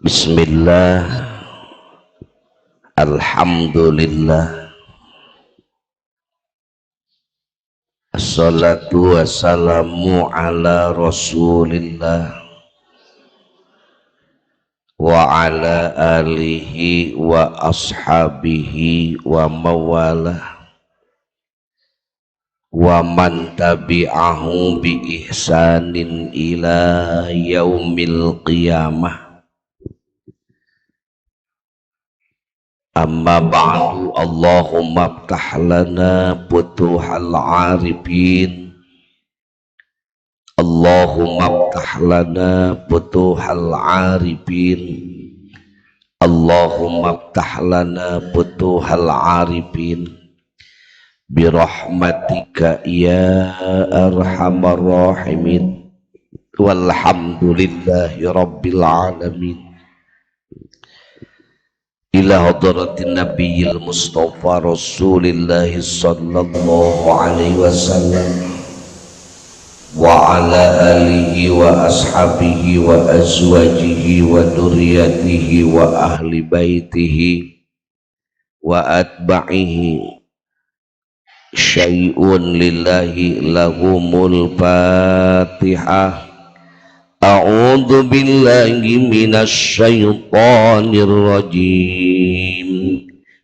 Bismillah, alhamdulillah, assalatu wassalamu ala rasulillah wa ala alihi wa ashabihi wa mawalah wa man tabi'ahu bi ihsanin ila yaumil qiyamah. Amma ba'du, Allahumma aftah lana futuhal arifin, Allahumma aftah lana futuhal arifin, Allahumma aftah lana futuhal arifin birahmatika ya arhamar rahimin, walhamdulillahi rabbil alamin. Ila hadratin nabiyil mustafa rasulillahi sallallahu alaihi wasallam wa ala alihi wa ashabihi wa azwajihi wa duriyatihi wa ahli baitihi wa atba'ihi syai'un lillahi lahumul fatihah. A'udzu billahi minasy syaithanir rajim.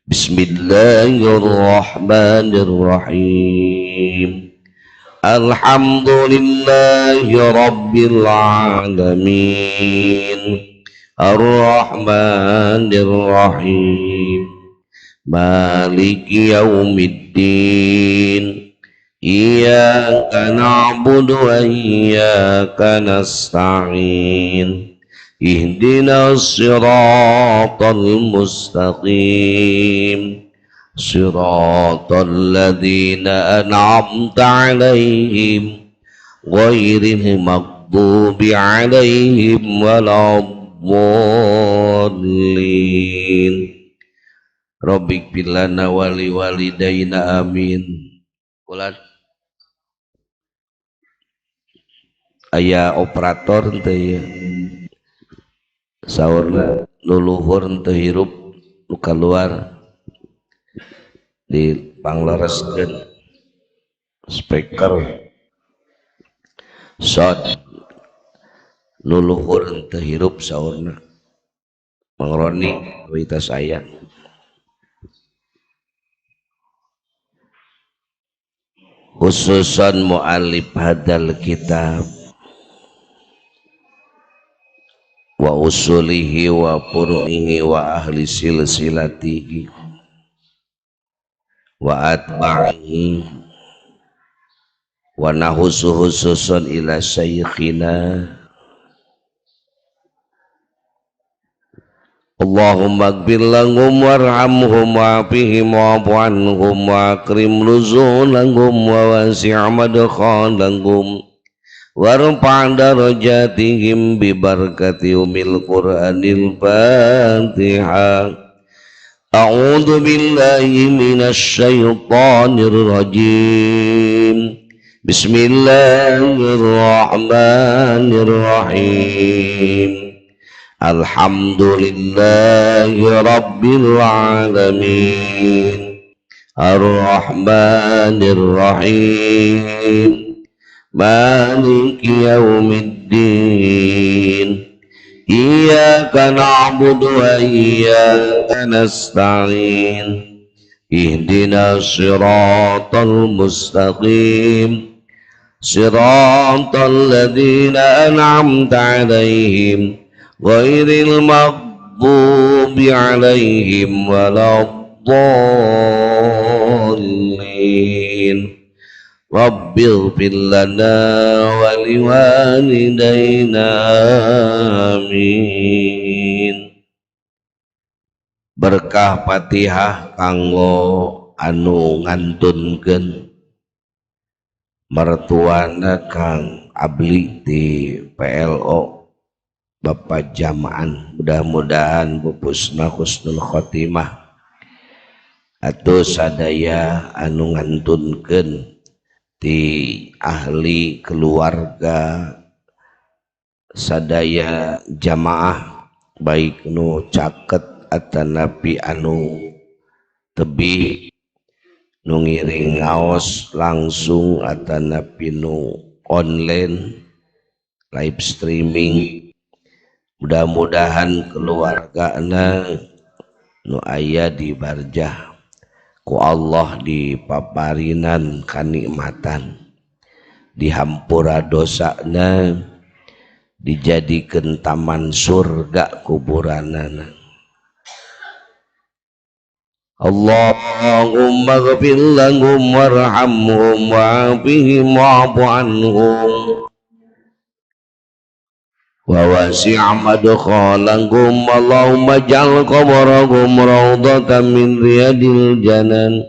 Bismillahirrahmanirrahim. Alhamdulillahi rabbil alamin. Ar-Rahmanir Rahim. Maliki yaumiddin. Iyyaka na'budu wa iyyaka nasta'in. Ihdinas siratal mustaqim. Siratal ladzina an'amta 'alaihim ghairil maghdubi 'alaihim waladdallin. Rabbik bilana wali walidaina amin. Ulan aya operator teh ya saurna nuluhur teu hirup nu kaluar di panglereskeun speaker sound nuluhur teu hirup saurna mangroni wita saya khususan mu'alif hadal kitab wa usulihi wa furu'ihi wa ahli silsilatihi wa atba'ihi wa khususan ila syekhina Allahumma ighfir lahum warhamhum wa'afihim wa'fu anhum wa akrim nuzulahum wa wasi' madkhalahum warfa' darajatihim bi barakati umil Qur'anil Fatihah. A'udzu billahi minasy syaithanir rajim. Bismillahirrahmanirrahim. Alhamdulillahi rabbil alamin. Ar-Rahmanir Rahim. Maliki yaumiddin. Iyyaka na'budu wa iyyaka nasta'in. Ihdinas siratal mustaqim. Siratal ladzina an'amta 'alaihim ghairil maghdubi 'alaihim waladdallin. Rabbighfir lana wa liwalidayna amin. Berkah Fatihah kanggo anu ngantunkeun mertuana Kang Abli di PLO Bapak Jamaan, mudah-mudahan pupusna husnul khotimah atuh sadaya anu ngantunkeun ti ahli keluarga sadaya jamaah baik nu caket atanapi anu tebih, nu ngiring ngaos langsung atanapi nu online live streaming. Mudah-mudahan keluargana nu aya di barjah ku Allah dipaparinan kanikmatan, dihampura dosana, dijadikan taman surga kuburanana. Allahumma ghfir lahum warhamhum wa'afihim wa'fu anhum wa wasi' madkhalahum. Allahumma ja'al qabrahum rawdatan min riyadil janan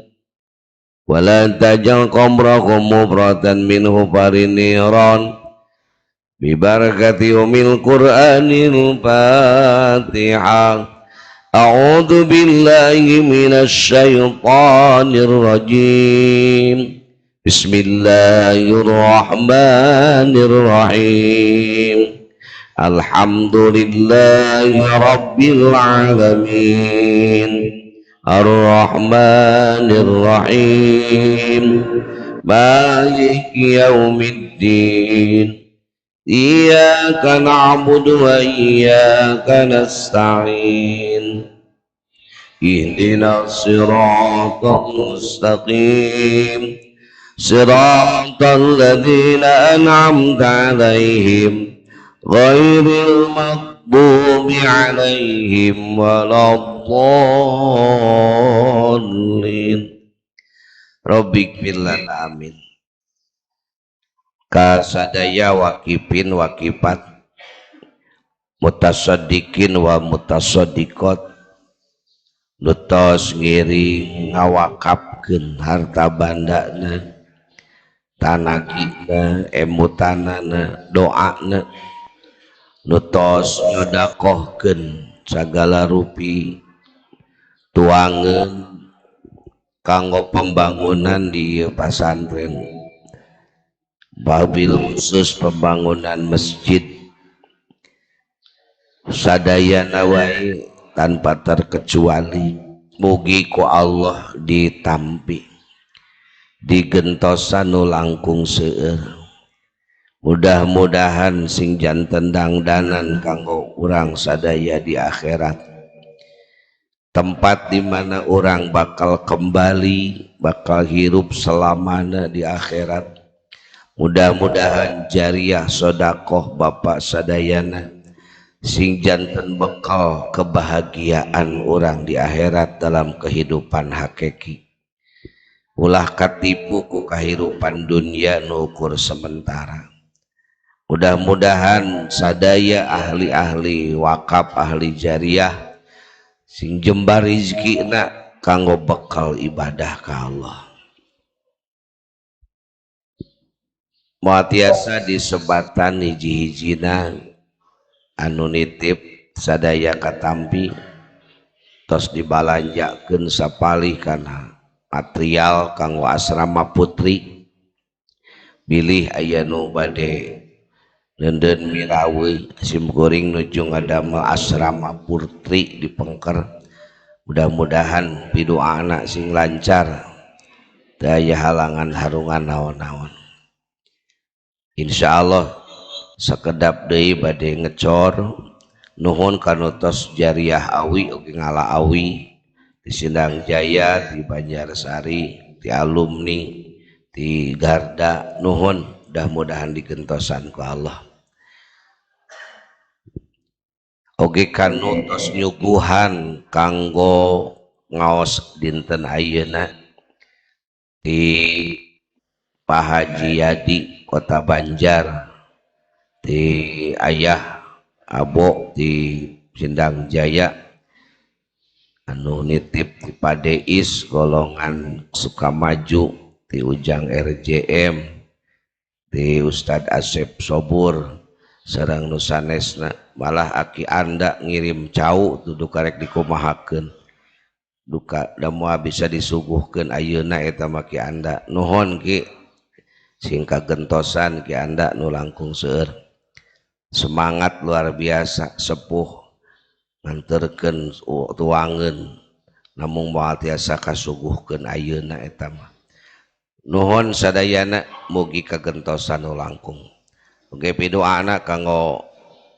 wa la taj'al qabrahum mufratan min hufarin niran bi barakati umil Qur'anil Fatihah. A'udzu billahi minasy syaithanir rajim. Bismillahirrahmanirrahim. Alhamdulillahi rabbil alamin. Ar-Rahmanir Rahim. Maliki yaumiddin. Iyyaka na'budu wa iyyaka nasta'in. Ihdinas siratal mustaqim. Siratal ladzina an'amta 'alaihim ghairil maghdubi 'alaihim waladdallin. Rabbikfir lana amin. Kasadaya wakipin wakipat, mutasaddiqin wa mutasaddiqat, lutos ngiri ngawakapkeun harta bandana, tanagina, emutanana, doana, lutos nyodakohkeun sagala rupi tuangeun kanggo pembangunan di pasantren, wabil khusus pembangunan masjid sadayana wae tanpa terkecuali. Mugi ku Allah ditampi digentosan nu langkung seueur. Mudah-mudahan sing janten dangdanan kanggo urang sadaya di akhirat, tempat di mana orang bakal kembali, bakal hirup selamana di akhirat. Mudah-mudahan jariah sodakoh bapak sadayana sing janten bekal kebahagiaan orang di akhirat dalam kehidupan hakiki. Ulah katipu ku kehidupan dunia nukur sementara. Mudah-mudahan sadaya ahli-ahli wakaf, ahli jariah sing jembar rizkina kanggo bekal ibadah ka Allah. Muatiasa disebatan hiji-hijina anu nitip sadaya katampi tos dibalanjakeun sapalih kana material kanggo asrama putri. Bilih aya nu bade neundeun mirawi sim kuring nuju ngadamel asrama putri di Pengker. Mudah-mudahan pidoana sing lancar, teu aya halangan harungan naon-naon. Insyaallah sakedap deui bade ngecor nuhun kana tos jariah awi oge ngala awi di Sindang Jaya, di Banjarsari, di alumni, di Garda, nuhun mudah-mudahan digentosan ku Allah. Oge kanu tos nyuguhan kanggo ngaos dinten ayeuna di Pak Haji Yadi Kota Banjar, di ayah Abo di Sindang Jaya anu nitip di Padeis golongan Sukamaju, di Ujang RJM, di Ustadz Asep Sobur sareng nu sanesna. Malah aki anda ngirim cau dudu karek dikumahakeun duka da moal bisa disuguhkeun ayeuna eta maki anda. Nuhun ki sing kagentosan ki anda nu langkung seueur. Semangat luar biasa, sepuh nganterkeun tuangeun namun moal tiasa kasuguhkeun ayeuna eta mah. Nuhun sadayana mugi kagentosan nu langkung. Oge pidoana kanggo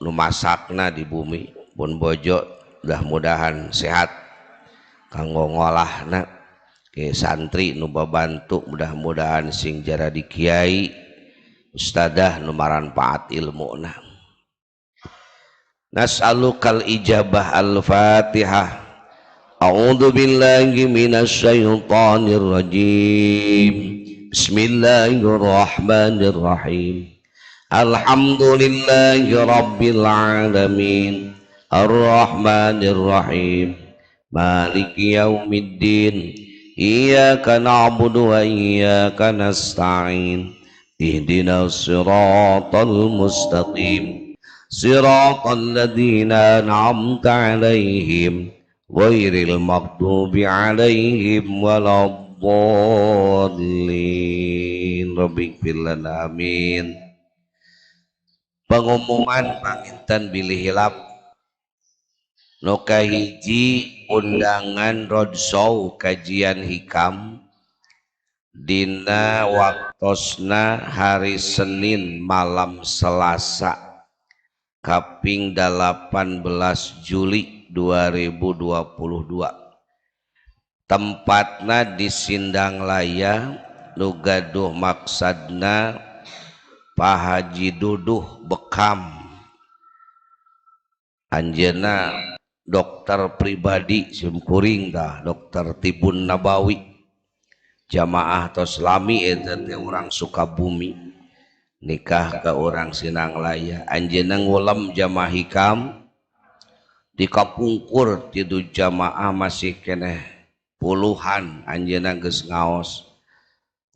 nu masakna di bumi pun bojo mudah-mudahan sehat kanggo ngolahna ke santri nu babantu mudah-mudahan sing jara di kiai ustadah nu maranfaat ilmuna. Nas'alukal ijabah al-fatihah. A'udzu billahi minasyaitonir rajim. Bismillahirrahmanirrahim. Alhamdulillahi rabbil alamin. Ar-Rahmanir Rahim. Maliki yaumiddin. Iyyaka na'budu wa iyyaka nasta'in. Ihdinas siratal mustaqim. Siratal ladzina an'amta 'alaihim ghairil maghdubi 'alaihim waladdallin. Rabbighfir lana amin. Pengumuman panginten bilih hilap nu kahiji undangan roadshow kajian hikam dina waktosna hari Senin malam Selasa kaping 18 Juli 2022. Tempatna di Sindang Laya nu gaduh maksadna Pak Haji Duduh Bekam, anjeunna dokter pribadi simkuring dah dokter Tibun Nabawi, jamaah tos lami eta teh urang Sukabumi nikah ke orang Sindang Laya. Anjeunna ngulem jamaah hikam di kapungkur tidu jamaah masih keneh puluhan, anjeunna geus ngaos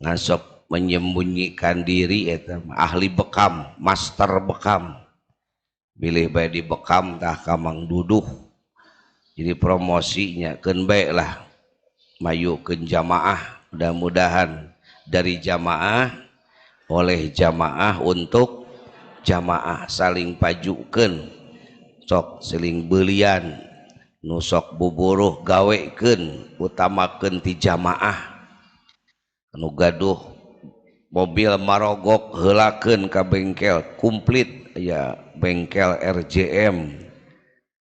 ngasop menyembunyikan diri eta ahli bekam, master bekam, bilih bae di bekam tah ka Mang Duduh. Jadi promosinya keun bae lah mayukeun jamaah, mudah-mudahan dari jamaah oleh jamaah untuk jamaah saling pajukeun, sok seling beulian nu sok buburuh gawekeun utamakeun ti jamaah. Nu gaduh mobil marogok heulakeun ka bengkel komplit ya, bengkel RJM,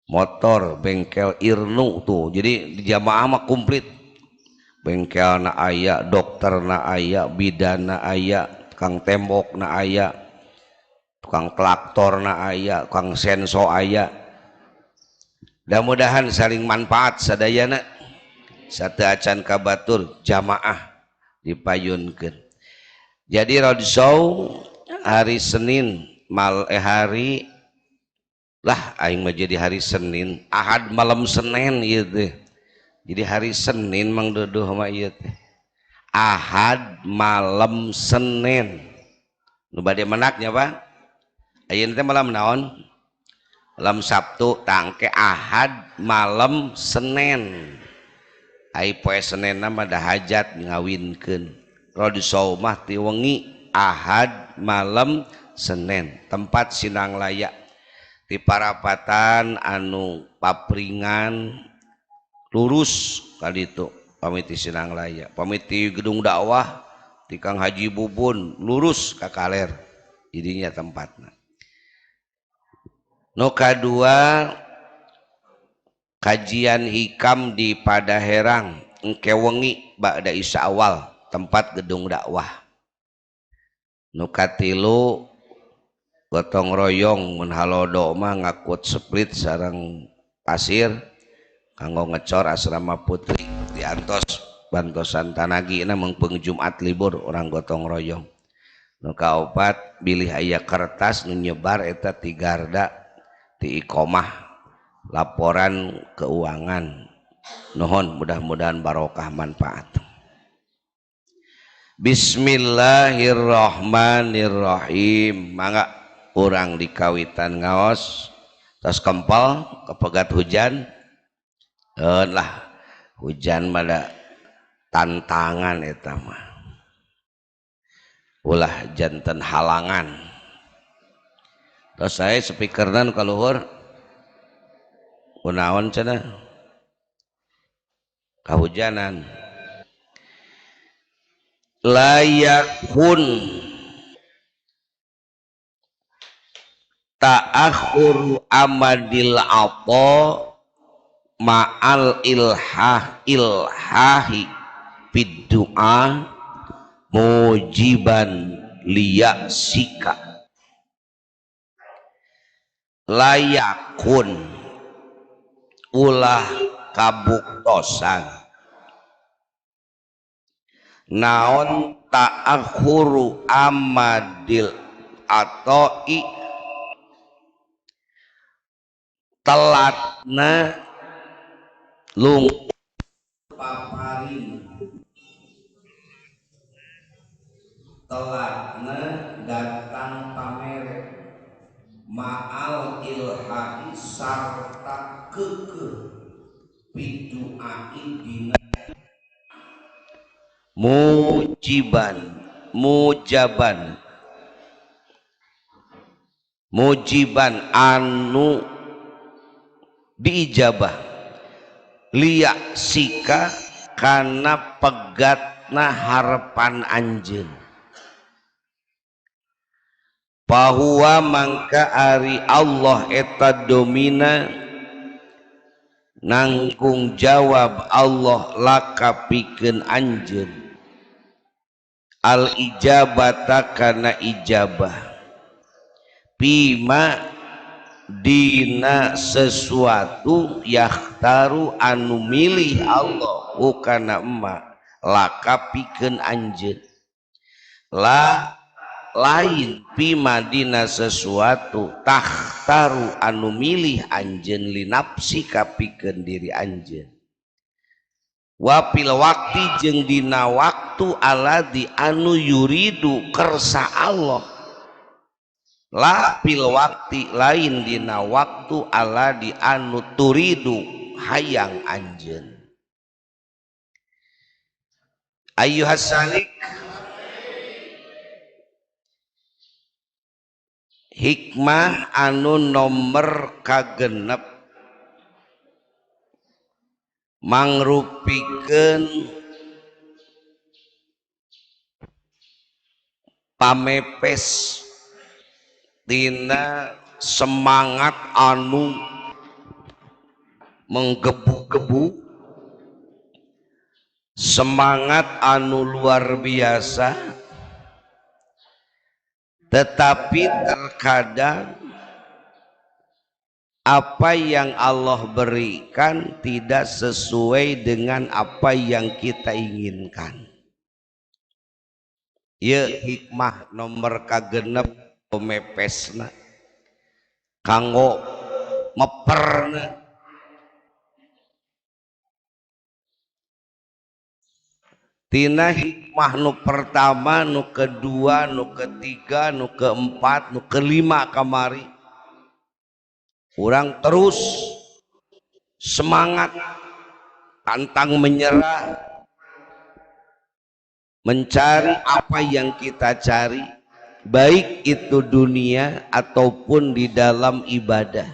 motor bengkel Irnu tuh. Jadi di jamaah mah komplit, bengkelna aya, dokterna aya, bidana aya, tukang tembokna aya, tukang klaktorna aya, tukang senso aya. Mudah-mudahan saling manfaat sadayana, sateu acan kabatur jamaah dipayunkeun. Jadi roadshow hari Senin hari lah aing mah jadi hari Senin, Ahad malam Senin ieu teh. Jadi hari Senin Mang Duduh mah ieu teh. Ahad malam Senin. Nu bade menaknya Pak. Ayeuna teh malam naon? Malam Sabtu tangke Ahad malam Senin. Ai poe Senin mah da hajat ngawinkeun. Roadshow mah ti wengi Ahad malam Senin. Tempat Sindang Laya di Parapatan anu papringan lurus kali itu pamiti Sindang Laya, pamiti gedung dakwah di Kang Haji Bubun lurus ka kaler jadinya tempatna. Nu kadua kajian hikam di Padaherang engke wengi ba'da isya awal tempat gedung dakwah. Nu katilu gotong royong mun halodo mah ngakut split sareng pasir kanggo ngecor asrama putri diantos bantosan tanagina mengpeung Jumat libur orang gotong royong. Nu kaopat bilih aya kertas nu nyebar eta ti garda ti iqomah laporan keuangan. Nuhun mudah-mudahan barokah manfaat. Bismillahirrahmanirrahim. Mangga urang dikawitan ngaos tos kempel kepegat hujan. Lah hujan mah tantangan eta mah. Ulah janten halangan. Terus saya speakerna nu ka luhur kunaon cenah kahujanan layakun ta'akhuru amadil ato ma'al ilhahi bid du'a mujiban liyasika layakun ulah kabuktosan naon ta'akhuru amadil atoi telatna lung paparin telatna datang pamere ma'al ilhahi sarta kekeh bidu'ai dina mujiban anu diijabah liya sika kana pegatna harapan anjeun bahwa mangka ari Allah eta domina nanggung jawab Allah laka pikeun anjeun al ijabata kana ijabah bima dina sesuatu yakhtaru anu milih Allah kana emak laka pikeun anjeun lain bima dina sesuatu takhtaru anu milih anjeun li nafsi kapikeun diri anjeun wapil wakti jeung dina waktu aladi anu yuridu kersa Allah la pil wakti lain dina waktu aladi anu turidu hayang anjeun ayyuhas salik hikmah anu nomor kagenep mangrupikeun pamepes tina semangat anu menggebu-gebu semangat anu luar biasa tetapi terkadang apa yang Allah berikan tidak sesuai dengan apa yang kita inginkan. Ya hikmah nomor kagenep pemepesna kanggo meperna tina hikmah nu pertama nu kedua nu ketiga nu keempat nu kelima kamari urang terus semangat pantang menyerah mencari apa yang kita cari baik itu dunia ataupun di dalam ibadah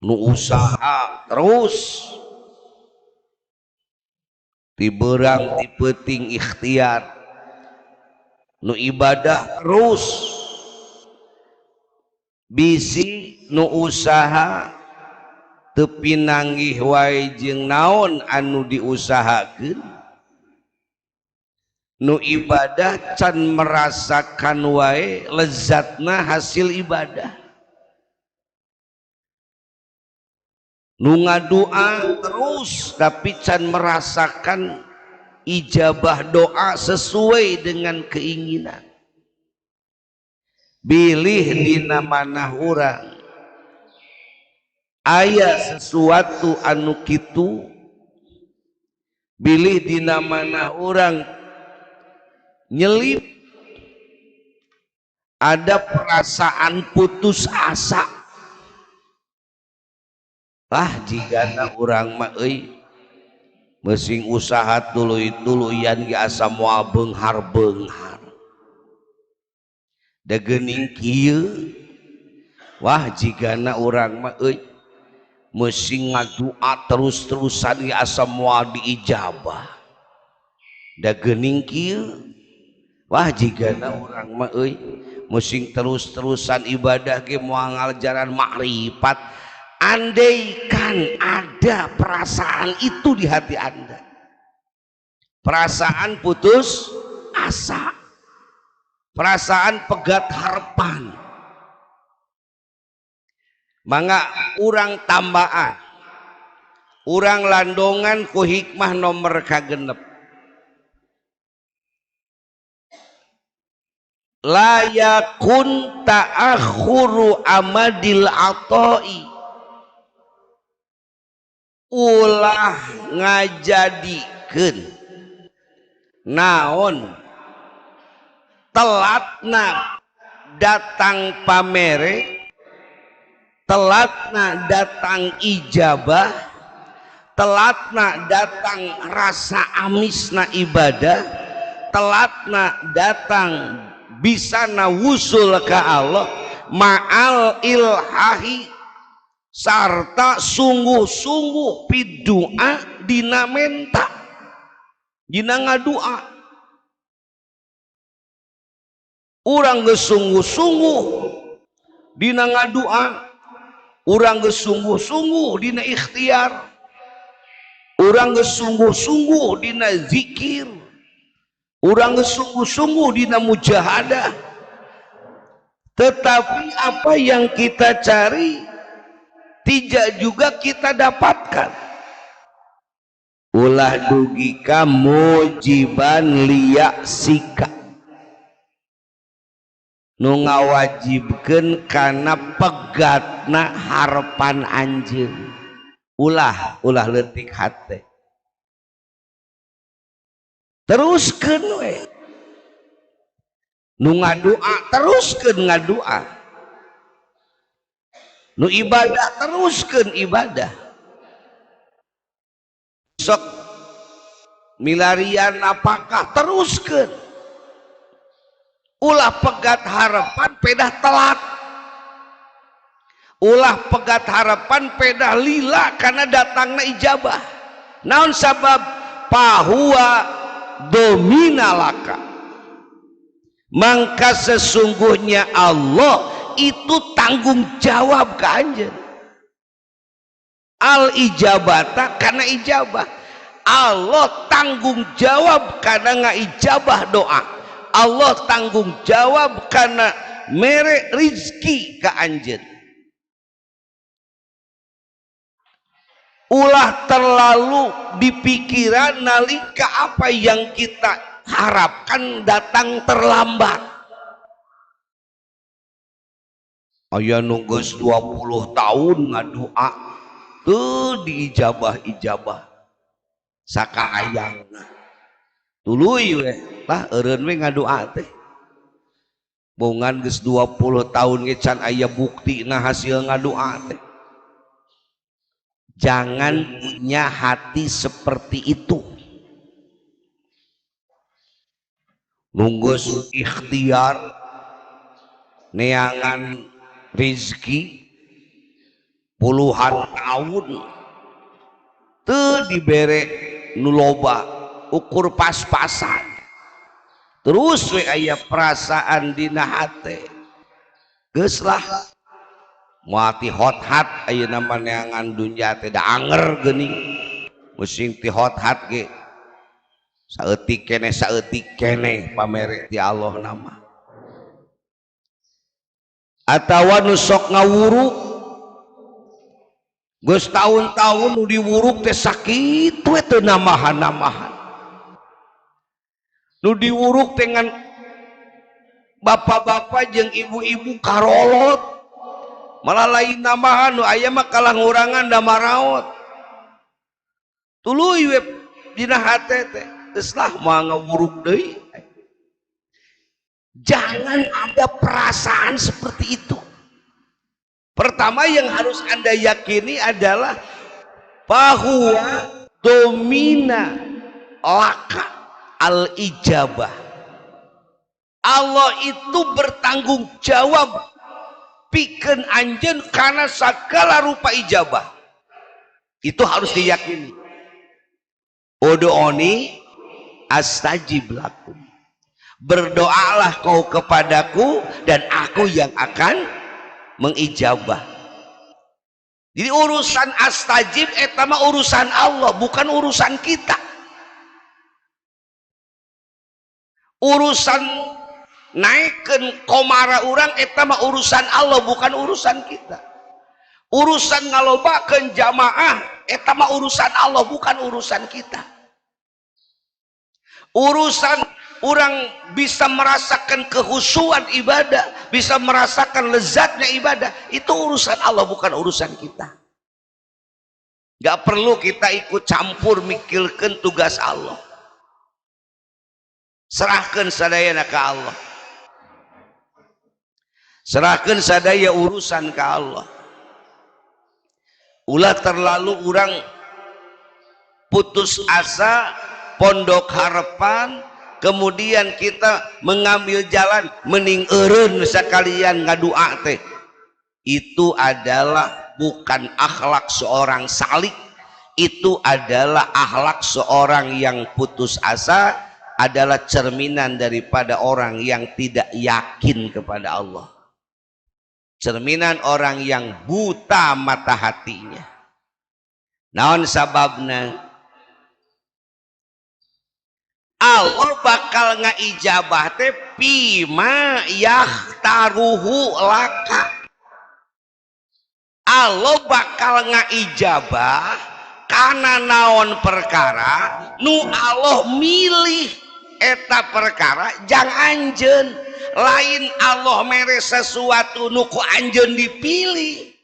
nu usaha terus tiberang tipeting ikhtiar nu ibadah terus bisi nu usaha tepi nanggih wae jeung naon anu diusahakeun nu ibadah can merasakan wae lezatna hasil ibadah nu ngadoa terus tapi can merasakan ijabah doa sesuai dengan keinginan bilih dina manah urang aya sesuatu anu kitu bilih dina manah urang nyelip ada perasaan putus asa jigana urang mah euy meusing usaha tuluy-tuluyan ge asa moal beunghar-beunghar da geuning kieu Wah jigana urang mah mesti ngadua terus-terusan ya asa moal diijabah da geuning kieu. Wah jigana urang mah mesti terus-terusan ibadah ge moal ngalajaran makrifat. Andaikan ada perasaan itu di hati Anda, perasaan putus asa, perasaan pegat harapan, mangga urang tambaan, urang landongan ku hikmah nomor kagenep. La yakun ta'akhuru amadil atoi, ulah ngajadikeun naon telatna datang pamere, telatna datang ijabah, telatna datang rasa amisna ibadah, telatna datang bisa nawusul ka Allah ma'al ilhahi sarta sungguh-sungguh pidoa dina menta dina ngadua. Urang geus sungguh-sungguh dina ngadua, urang geus sungguh-sungguh dina ikhtiar, urang geus sungguh-sungguh dina zikir, urang geus sungguh-sungguh dina mujahadah. Tetapi apa yang kita cari tidak juga kita dapatkan. Ulah dugi ka mujiban liyaksika, nu ngawajibkeun kana pegatna harapan anjeun. Ulah leutik hate, teruskeun we nu ngadua, teruskeun ngadua, nu ibadah teruskeun ibadah. Sok milarian apakah teruskeun. Ulah pegat harapan pedah telat, ulah pegat harapan pedah lila karena datangna ijabah. Naon sabab? Pahuwa dominalaka, mangka sesungguhnya Allah itu tanggung jawab ke anjeun. Al ijabata karena ijabah, Allah tanggung jawab karena ngaijabah doa, Allah tanggung jawab karena mere rizki ke anjeun. Ulah terlalu dipikiran nalika apa yang kita harapkan datang terlambat. Aya nu geus 20 tahun ngadua teu diijabah-ijabah sakaayangna. Tuluy we lah eureun we ngadua teh. Bongan geus 20 tahun ge can aya buktina hasil ngadua teh. Jangan punya hati seperti itu. Nunggus ikhtiar neangan rizki puluhan tahun teu dibere nu loba, ukur pas-pasan, terus we aya perasaan dina hate geus lah moal ti hot-hat ayeuna mah neangan dunya teh da anger geuning, musing ti hot-hat ge saeutik keneh pamere ti Allah nama. Atawa nu sok ngawuruk geus tahun-tahun nu diwuruk teh sakit we teu namahan-namahan, nu diwuruk dengan bapak-bapak jeung ibu-ibu karolot malah lain namahan, nu aya mah kalah ngurangan da maraot. Tuluy we dina hate teh geus lah moal ngawuruk deui. Jangan ada perasaan seperti itu. Pertama yang harus Anda yakini adalah bahwa domina laka al ijabah, Allah itu bertanggung jawab pikeun anjeun karena segala rupa ijabah. Itu harus diyakini. Ud'uni astajib lakum. Berdoalah kau kepadaku dan aku yang akan mengijabah. Jadi urusan astajib eta mah urusan Allah, bukan urusan kita. Urusan naikkeun komara urang eta mah urusan Allah, bukan urusan kita. Urusan ngalobakeun jamaah eta mah urusan Allah, bukan urusan kita. Urusan orang bisa merasakan kehusuan ibadah, bisa merasakan lezatnya ibadah, itu urusan Allah, bukan urusan kita. Gak perlu kita ikut campur mikirkan tugas Allah. Serahkan sadayana ke Allah. Serahkan sadaya urusan ke Allah. Ulah terlalu orang putus asa, pondok harapan, kemudian kita mengambil jalan mending eureun sakalian ngadua teh. Itu adalah bukan akhlak seorang salik, itu adalah akhlak seorang yang putus asa, adalah cerminan daripada orang yang tidak yakin kepada Allah. Cerminan orang yang buta mata hatinya. Naon sababna? Allah bakal ngaijabah teh pima yahtaruhu laka. Allah bakal ngaijabah kana naon perkara nu Allah milih eta perkara jang anjeun. Lain Allah mere sesuatu nu ku anjeun dipilih.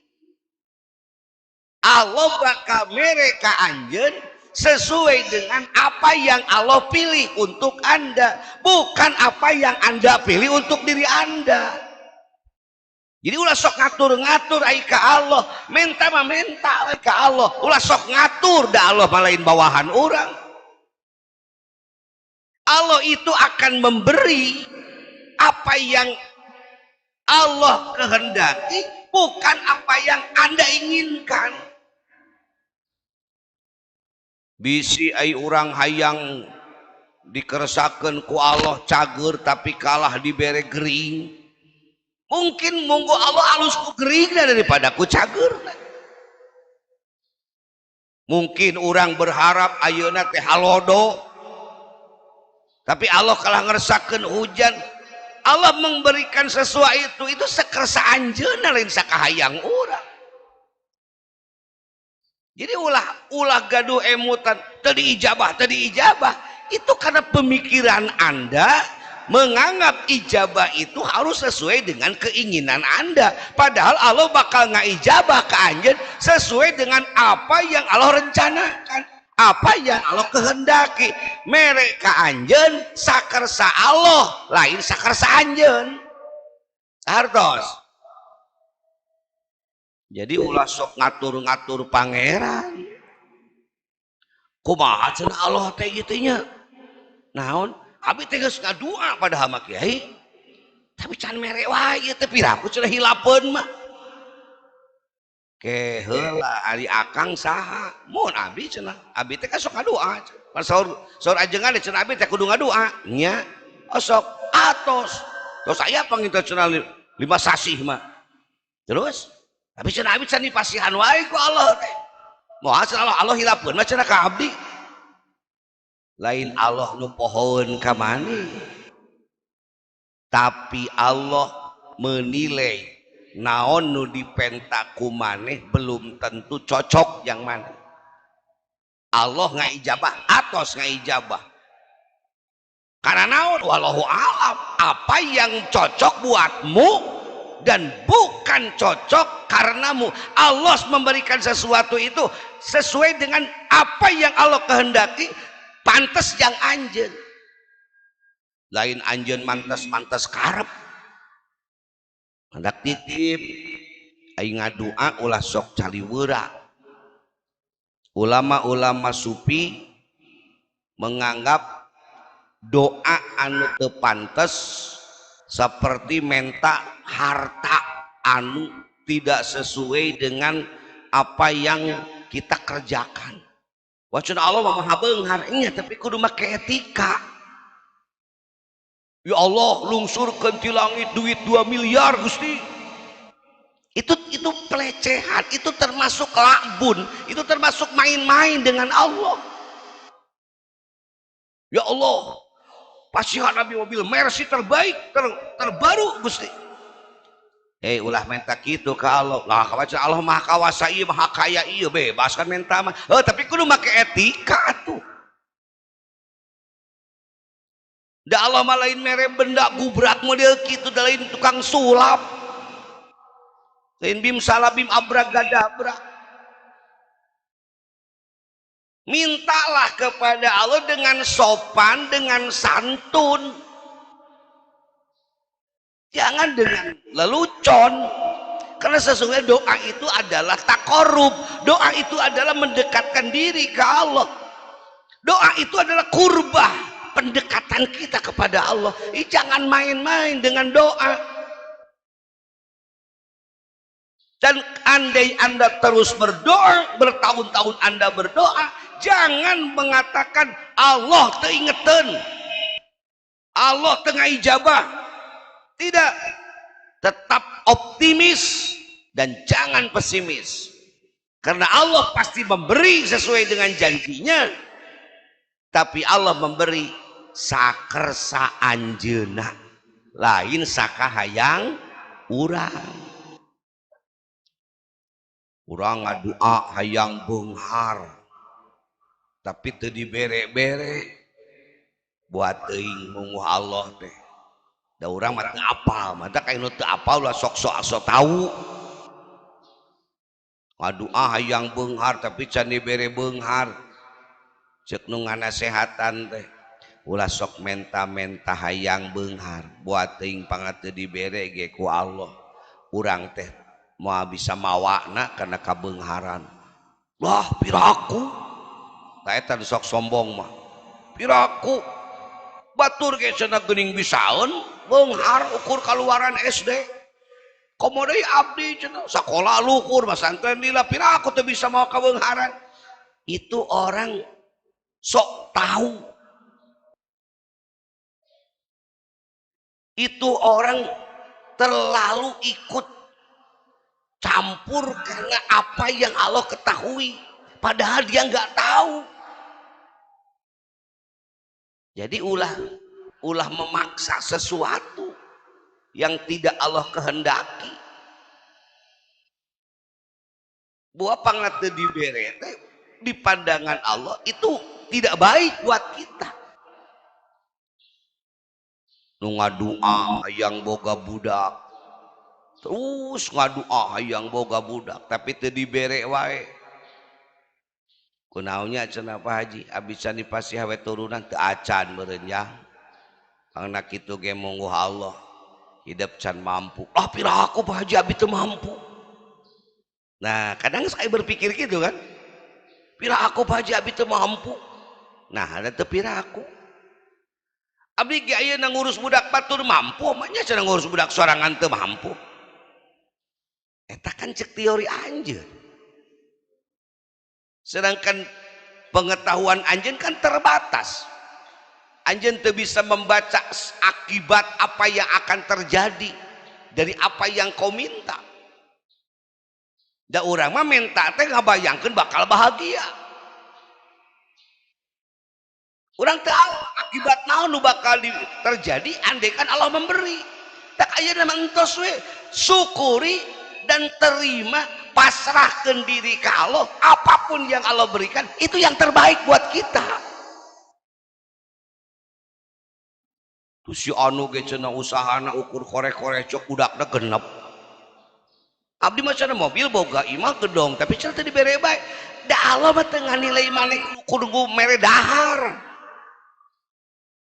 Allah bakal mere ka anjeun sesuai dengan apa yang Allah pilih untuk Anda, bukan apa yang Anda pilih untuk diri Anda. Jadi ulah sok ngatur-ngatur ai ka Allah, menta mah menta ai ka Allah, ulah sok ngatur da Allah malain bawahan orang. Allah itu akan memberi apa yang Allah kehendaki, bukan apa yang Anda inginkan. Bisi ai urang hayang dikeresakeun ku Allah cager tapi kalah dibere gering. Mungkin monggo Allah alus ku geringna daripada ku cager. Mungkin orang berharap ayeuna teh halodo, tapi Allah kalah ngeresakeun hujan. Allah memberikan sesuatu itu sakersa anjeunna lain sakahayang urang. Jadi ulah gaduh emutan tadi ijabah itu karena pemikiran Anda menganggap ijabah itu harus sesuai dengan keinginan Anda, padahal Allah bakal ngaijabah ke anjeun sesuai dengan apa yang Allah rencanakan, apa yang Allah kehendaki. Mere ka anjeun sakersa Allah lain sakersa anjeun. Hartos. Jadi ulah sok ngatur-ngatur pangeran. Kumaha cenah Allah teh kitu nya? Naon? Abi teh geus ngadua pada hama kiai. Tapi can mere wae teh piraku cenah hilapeun mah. Ke heula ari akang saha? Mun abi cenah. Abi teh kan sok ngadua. Pan saur ajengan cenah abi teh kudu ngadua. Nya. Sok atos. Terus aya panginten cenah 5 sasih mah. Terus tapi cenah abi can dipasihan wae ku Allah teh. Moal cenah Allah hilapeun mah cenah ka abdi. Lain Allah nu pohoeun ka maneh. Tapi Allah menilai naon nu dipenta ku maneh belum tentu cocok yang maneh. Allah ngaijabah atos ngaijabah. Karena naon wallahu alam, apa yang cocok buatmu dan bukan cocok karenamu. Allah memberikan sesuatu itu sesuai dengan apa yang Allah kehendaki, pantas yang anjeun. Lain anjeun mantas karep. Hendak titip aing ngadua ulah sok caliweura. Ulama-ulama sufi menganggap doa anu teu pantes seperti menta harta. anu tidak sesuai dengan apa yang kita kerjakan. Wacana Allah mah maha beunghar nya, tapi kudu make etika. Ya Allah, lungsurkeun ti langit duit 2 miliar Gusti. Itu pelecehan, itu termasuk lakbun, itu termasuk main-main dengan Allah. Ya Allah, pasihan Nabi mobil Mercy terbaik, terbaru Gusti. Ulah minta gitu ke Allah. Lah kawaca Allah maha kawasa ieu, maha kaya ieu, bebas kan minta mah. Tapi kudu make etika atuh. Da Allah mah lain mere benda gubrak model kitu, da lain tukang sulap. Lain bim salabim abragadabra. Mintalah kepada Allah dengan sopan, dengan santun. Jangan dengan lelucon. Karena sesungguhnya doa itu adalah takorub. Doa itu adalah mendekatkan diri ke Allah. Doa itu adalah kurbah, pendekatan kita kepada Allah. Jangan main-main dengan doa. Dan andai Anda terus berdoa, bertahun-tahun Anda berdoa, jangan mengatakan Allah teingetan, Allah tengah ijabah. Tidak, tetap optimis dan jangan pesimis, karena Allah pasti memberi sesuai dengan janjinya. Tapi Allah memberi sakersa anjeuna, lain sakahayang urang. Urang ngadua hayang beunghar, tapi teu dibere-bere buat teuing mungguh Allah teh. Da urang mah teu apal, mah da kainu teu apal lah sok-sok asa tahu. Ngadua hayang beunghar tapi can dibere beunghar. Ceuk nu nganasehatan teh, ulah sok menta-menta hayang beunghar, buat teuing pangat teu dibere ge ku Allah. Urang teh mau bisa mawakna karena kabeungharan. Lah piraku eta sok sombong mah, piraku batur ge cenah geuning bisaeun beunghar ukur kaluaran SD. Komo deui abdi cenah sakola luhur masantren lila, piraku teu bisa mau kabeungharan. Itu orang sok tahu, itu orang terlalu ikut campur karena apa yang Allah ketahui, padahal dia nggak tahu. Jadi ulah memaksa sesuatu yang tidak Allah kehendaki. Buah pangat dibere di pandangan Allah itu tidak baik buat kita. Nu ngadua hayang boga budak, terus ngadua hayang boga budak tapi teu dibere wae. Kunaonnya cenah Pak Haji, abdi can dipasihan we turunan teu acan meureun ya. Karena kitu ge mungguh Allah, hidup can mampu. Lah piraku Pak Haji abdi teu mampu. Nah, kadang saya berpikir gitu kan. Piraku Pak Haji abdi teu mampu. Nah, ada teu piraku. Abdi ge ayeuna ngurus budak batur mampu, manya cenah ngurus budak sorangan teu mampu. Eta kan cek teori anjeun. Sedangkan pengetahuan anjeun kan terbatas. Anjeun teu bisa membaca akibat apa yang akan terjadi dari apa yang kau minta. Da urang mah minta teh ngabayangkeun bakal bahagia. Urang tahu akibat naon nu bakal terjadi andaikan Allah memberi. Tak ayeuna mah entos we, syukuri dan terima, pasrahkan diri ke Allah. Apapun yang Allah berikan itu yang terbaik buat kita. Tuh si anu ge cenah usahana ukur korek-korek cok budakna genep. Abdi mah cenah mobil boga imah gedong tapi cenah teu dibere bae. Da Allah mah teu nganilai maneh kudu mere dahar.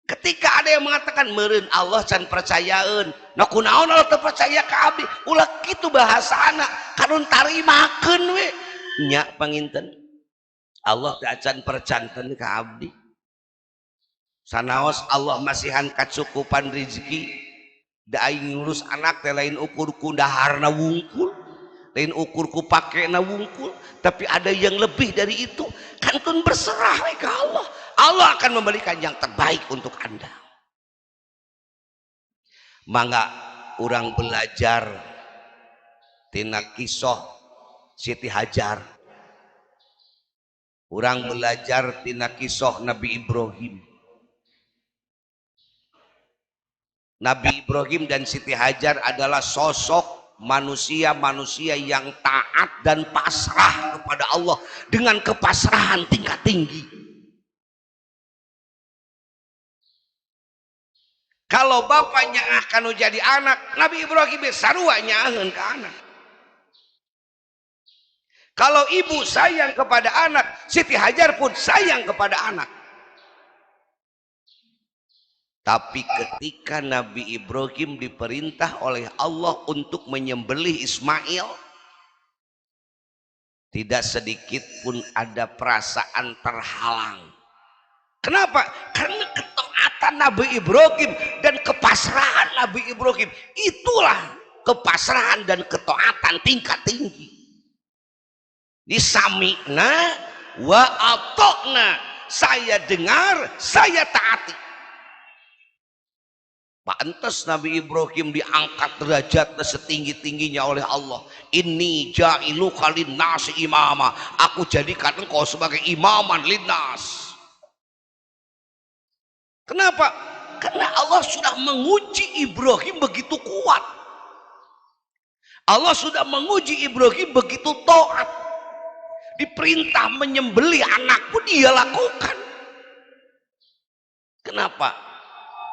Ketika ada yang mengatakan meureun Allah can percayaeun, nah kunaon Allah teu percaya ka abdi, ulah kitu bahasana, kadun tarimakeun we. Nya panginten Allah teu acan percanten ka abdi. Sanaos Allah masihan kacukupan rezeki, da aing ngurus anak teh lain ukur ku daharna wungkul, lain ukur ku pakena wungkul, tapi ada yang lebih dari itu. Kan kun berserah we ka Allah. Allah akan memberikan yang terbaik untuk Anda. Mangga orang belajar tina kisah Siti Hajar. Orang belajar tina kisah Nabi Ibrahim. Nabi Ibrahim dan Siti Hajar adalah sosok manusia-manusia yang taat dan pasrah kepada Allah dengan kepasrahan tingkat tinggi. Kalau bapaknya akan jadi anak, Nabi Ibrahim sarua nyaeun ke anak. Kalau ibu sayang kepada anak, Siti Hajar pun sayang kepada anak. Tapi ketika Nabi Ibrahim diperintah oleh Allah untuk menyembelih Ismail, tidak sedikit pun ada perasaan terhalang. Kenapa? Karena ketaatan Nabi Ibrahim dan kepasrahan Nabi Ibrahim, itulah kepasrahan dan ketaatan tingkat tinggi. Disami'na wa atokna, saya dengar, saya taati. Pantas Nabi Ibrahim diangkat derajatnya setinggi-tingginya oleh Allah. Inni ja'iluka linnasi imama, aku jadikan engkau sebagai imaman linnas. Kenapa? Karena Allah sudah menguji Ibrahim begitu kuat. Allah sudah menguji Ibrahim begitu taat. Diperintah menyembelih anak pun dia lakukan. Kenapa?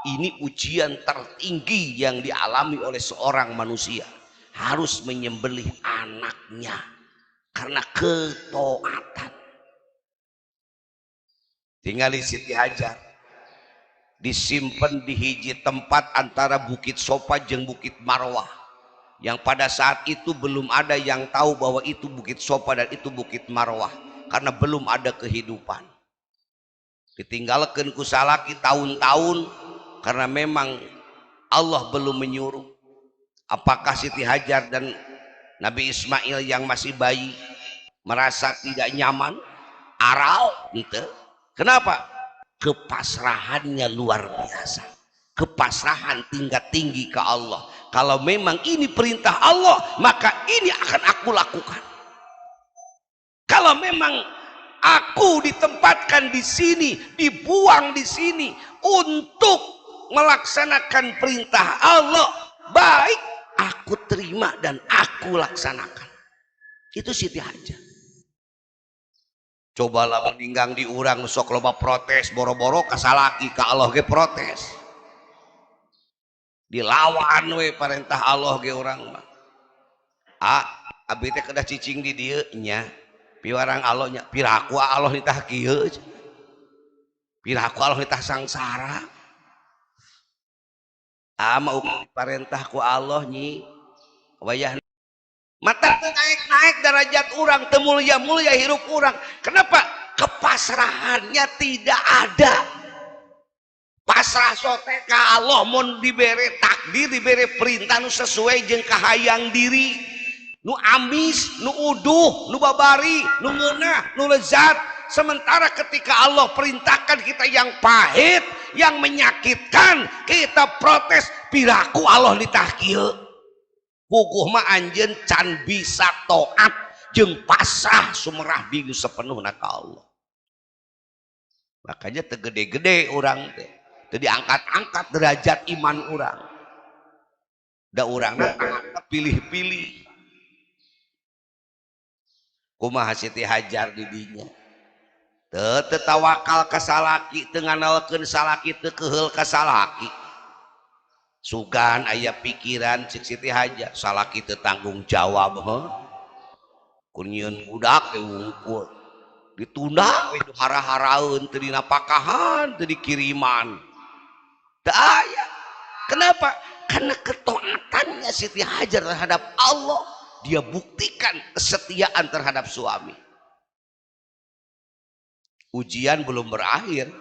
Ini ujian tertinggi yang dialami oleh seorang manusia. Harus menyembelih anaknya karena ketaatan. Tinggal di Siti Hajar, disimpan di hiji tempat antara Bukit Sofa jeung Bukit Marwah, yang pada saat itu belum ada yang tahu bahwa itu Bukit Sofa dan itu Bukit Marwah, karena belum ada kehidupan. Ditinggalkan ku salaki tahun-tahun karena memang Allah belum menyuruh. Apakah Siti Hajar dan Nabi Ismail yang masih bayi merasa tidak nyaman? Aral gitu. Kenapa? Kepasrahannya luar biasa. Kepasrahan tingkat tinggi ke Allah. Kalau memang ini perintah Allah, maka ini akan aku lakukan. Kalau memang aku ditempatkan di sini, dibuang di sini untuk melaksanakan perintah Allah, baik, aku terima dan aku laksanakan. Itu Siti Hajar. Cobalah meninggang di urang sok loba protes, boro-boro kasalaki ka Allah ge protes. Dilawan we perintah Allah ge urang mah. Abi teh kedah cicing di dieu nya. Piwarang Allah nya, piraku Allah nitah kieu. Piraku Allah nitah sangsara. Mau diperintah ku Allah nyi wayah mata naik-naik derajat orang, temulia-mulia hirup orang. Kenapa? Kepasrahannya tidak ada. Pasrah sote ka Allah, mun dibere takdir, dibere perintah nu sesuai jeung kahayang diri, nu amis, nu uduh, nu babari, nu ngeunah, nu lezat. Sementara ketika Allah perintahkan kita yang pahit, yang menyakitkan, kita protes, piraku Allah nitah kieu. Puguh mah anjeun can bisa taat jeung pasrah sumerah diri sepenuhna ka Allah. Makanya tegede-gede orang teh, teu diangkat-angkat derajat iman orang. Da urangna taat pilih-pilih. Kumaha Siti Hajar di dinya. Teu tawakal ka salaki, teu nganalkeun salaki, teu keheul ka salaki. Sugan aya pikiran cik Siti Hajar, salaki teu tanggung jawab heuh. Kun nyieun budak teh wungkul. Ditunda we hara-haraeun teu dinapakahan, teu dikiriman. Teu aya. Kenapa? Karena ketaatannya Siti Hajar terhadap Allah, dia buktikan kesetiaan terhadap suami. Ujian belum berakhir,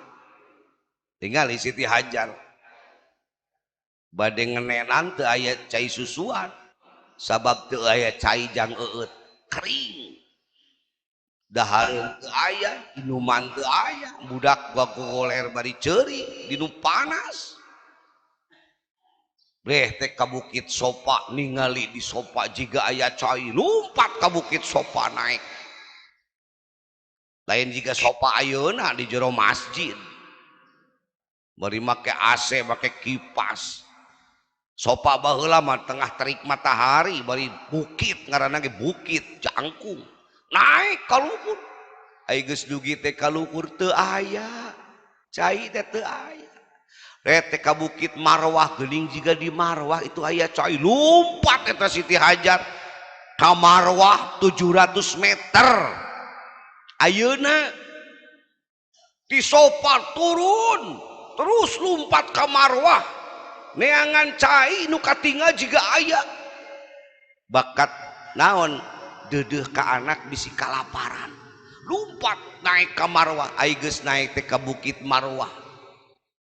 tinggal Siti Hajar bade ngenenan teu aya cai susuan sabab teu aya cai jang eut kering dahareun teu aya minuman teu aya budak gogoler bari ceuri dinu panas breh teh ka Bukit Sopa ningali di Sopa jiga aya cai lumpat ka Bukit Sopa naik lain jika Sopa ayeuna di jero masjid bari make AC make kipas Sopa baheula mah tengah terik matahari bari bukit ngaranna ge bukit jangkung naik ka luhur ai geus dugi teh ka luhur teu aya cai teh teu aya rete ka Bukit Marwah geuning jiga di Marwah itu aya cai lumpat eta Siti Hajar ka Marwah 700 meter ayeuna di Sopa turun terus lumpat ka Marwah neangan cai nu katingal jiga aya bakat naon deudeuh ka anak bisi kalaparan lumpat naik ka Marwah ai geus naik teh ka Bukit Marwah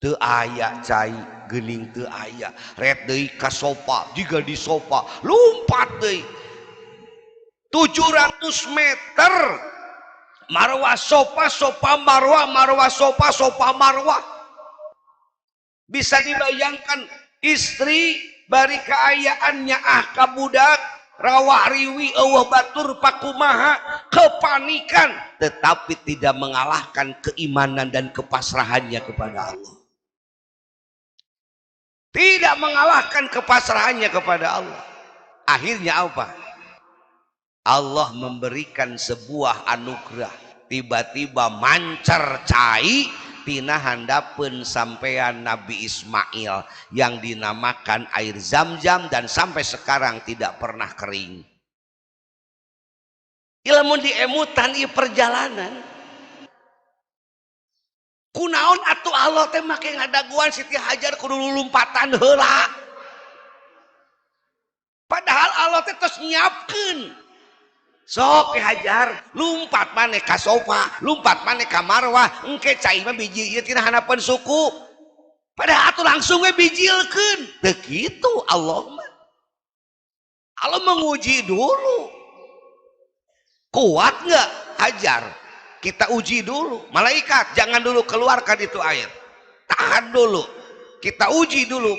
teu aya cai geuning teu aya ret deui ka Sopa jiga di Sopa lumpat deui 700 meter Marwah Sopa Sopa Marwah Marwah Sopa Sopa Marwah bisa dibayangkan istri bari kaayaannya ka budak rawah riwi eueuh batur pakumaha kepanikan tetapi tidak mengalahkan keimanan dan kepasrahannya kepada Allah tidak mengalahkan kepasrahannya kepada Allah akhirnya apa Allah memberikan sebuah anugerah tiba-tiba mancar cai tina handapeun sampean Nabi Ismail yang dinamakan air Zam-Zam dan sampai sekarang tidak pernah kering. Ilmu diemutan ieu perjalanan. Kunaon atuh Allah teh make ngadaguan Siti Hajar kudu lulumpatan heula. Padahal Allah teh tos nyiapkeun. Sok Hajar lumpat maneh ka Sopa lumpat maneh ka Marwah engke cai mah biji ieu tina hanapeun suku padahal atuh langsung we bijilkeun teu kitu Allah mah Allah menguji dulu kuat enggak Hajar kita uji dulu malaikat jangan dulu keluarkan itu air tahan dulu kita uji dulu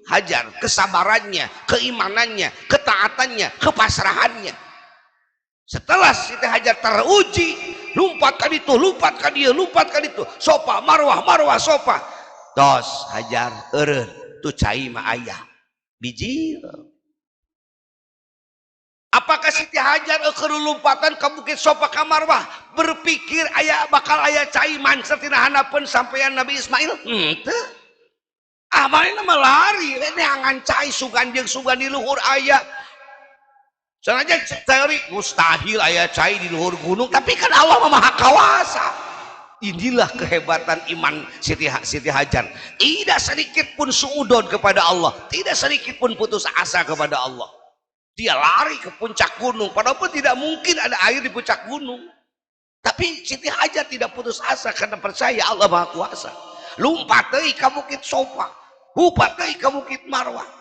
Hajar kesabarannya keimanannya ketaatannya kepasrahannya setelah Siti Hajar teruji lumpat kan itu lumpat kan dia lumpat kan itu Sopa Marwah Marwah Sopa tos Hajar eureun tu cai mah aya biji apakah Siti Hajar keur lumpatan ka Bukit Sopa ka Marwah berpikir aya bakal aya cai mancer tina hanapeun sampean Nabi Ismail henteu amalna mah lari neangan cai sugan jeung sugan di luhur aya sengaja teori mustahil aya cai di luhur gunung tapi kan Allah maha kawasa inilah kehebatan iman Siti Hajar tidak sedikit pun suudon kepada Allah tidak sedikit pun putus asa kepada Allah dia lari ke puncak gunung padahal tidak mungkin ada air di puncak gunung tapi Siti Hajar tidak putus asa karena percaya Allah maha kuasa lumpat deui ka Bukit Sopa lumpat deui ka Bukit Marwah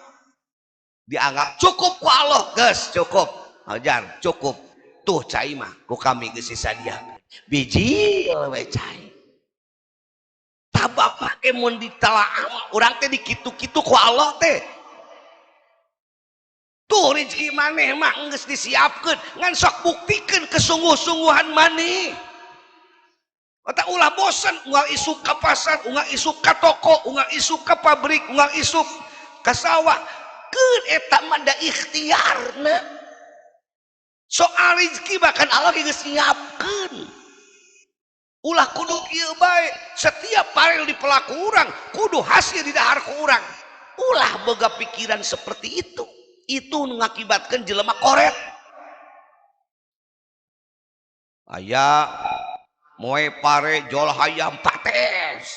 dianggap cukup ku Allah geus cukup Hajar cukup tuh cai mah ku kami geus disadiakeun biji we cai tabak make mun ditelaah urang teh dikitu-kitu ku Allah teh tuh rezeki maneh mah geus disiapkeun ngan sok buktikeun kesungguh-sungguhan maneh eta ulah bosan unggal isuk ka pasar unggal isuk ka toko unggal isuk ka pabrik unggal isuk ka sawah keun eta mah da ikhtiarna soal rezeki bahkan Allah geus nyiapkeun ulah kudu kieu bae setiap parel di pelaku urang kudu hasil di dahar ku urang ulah boga pikiran seperti itu mengakibatkan jelema koret aya moe pare jol hayam pates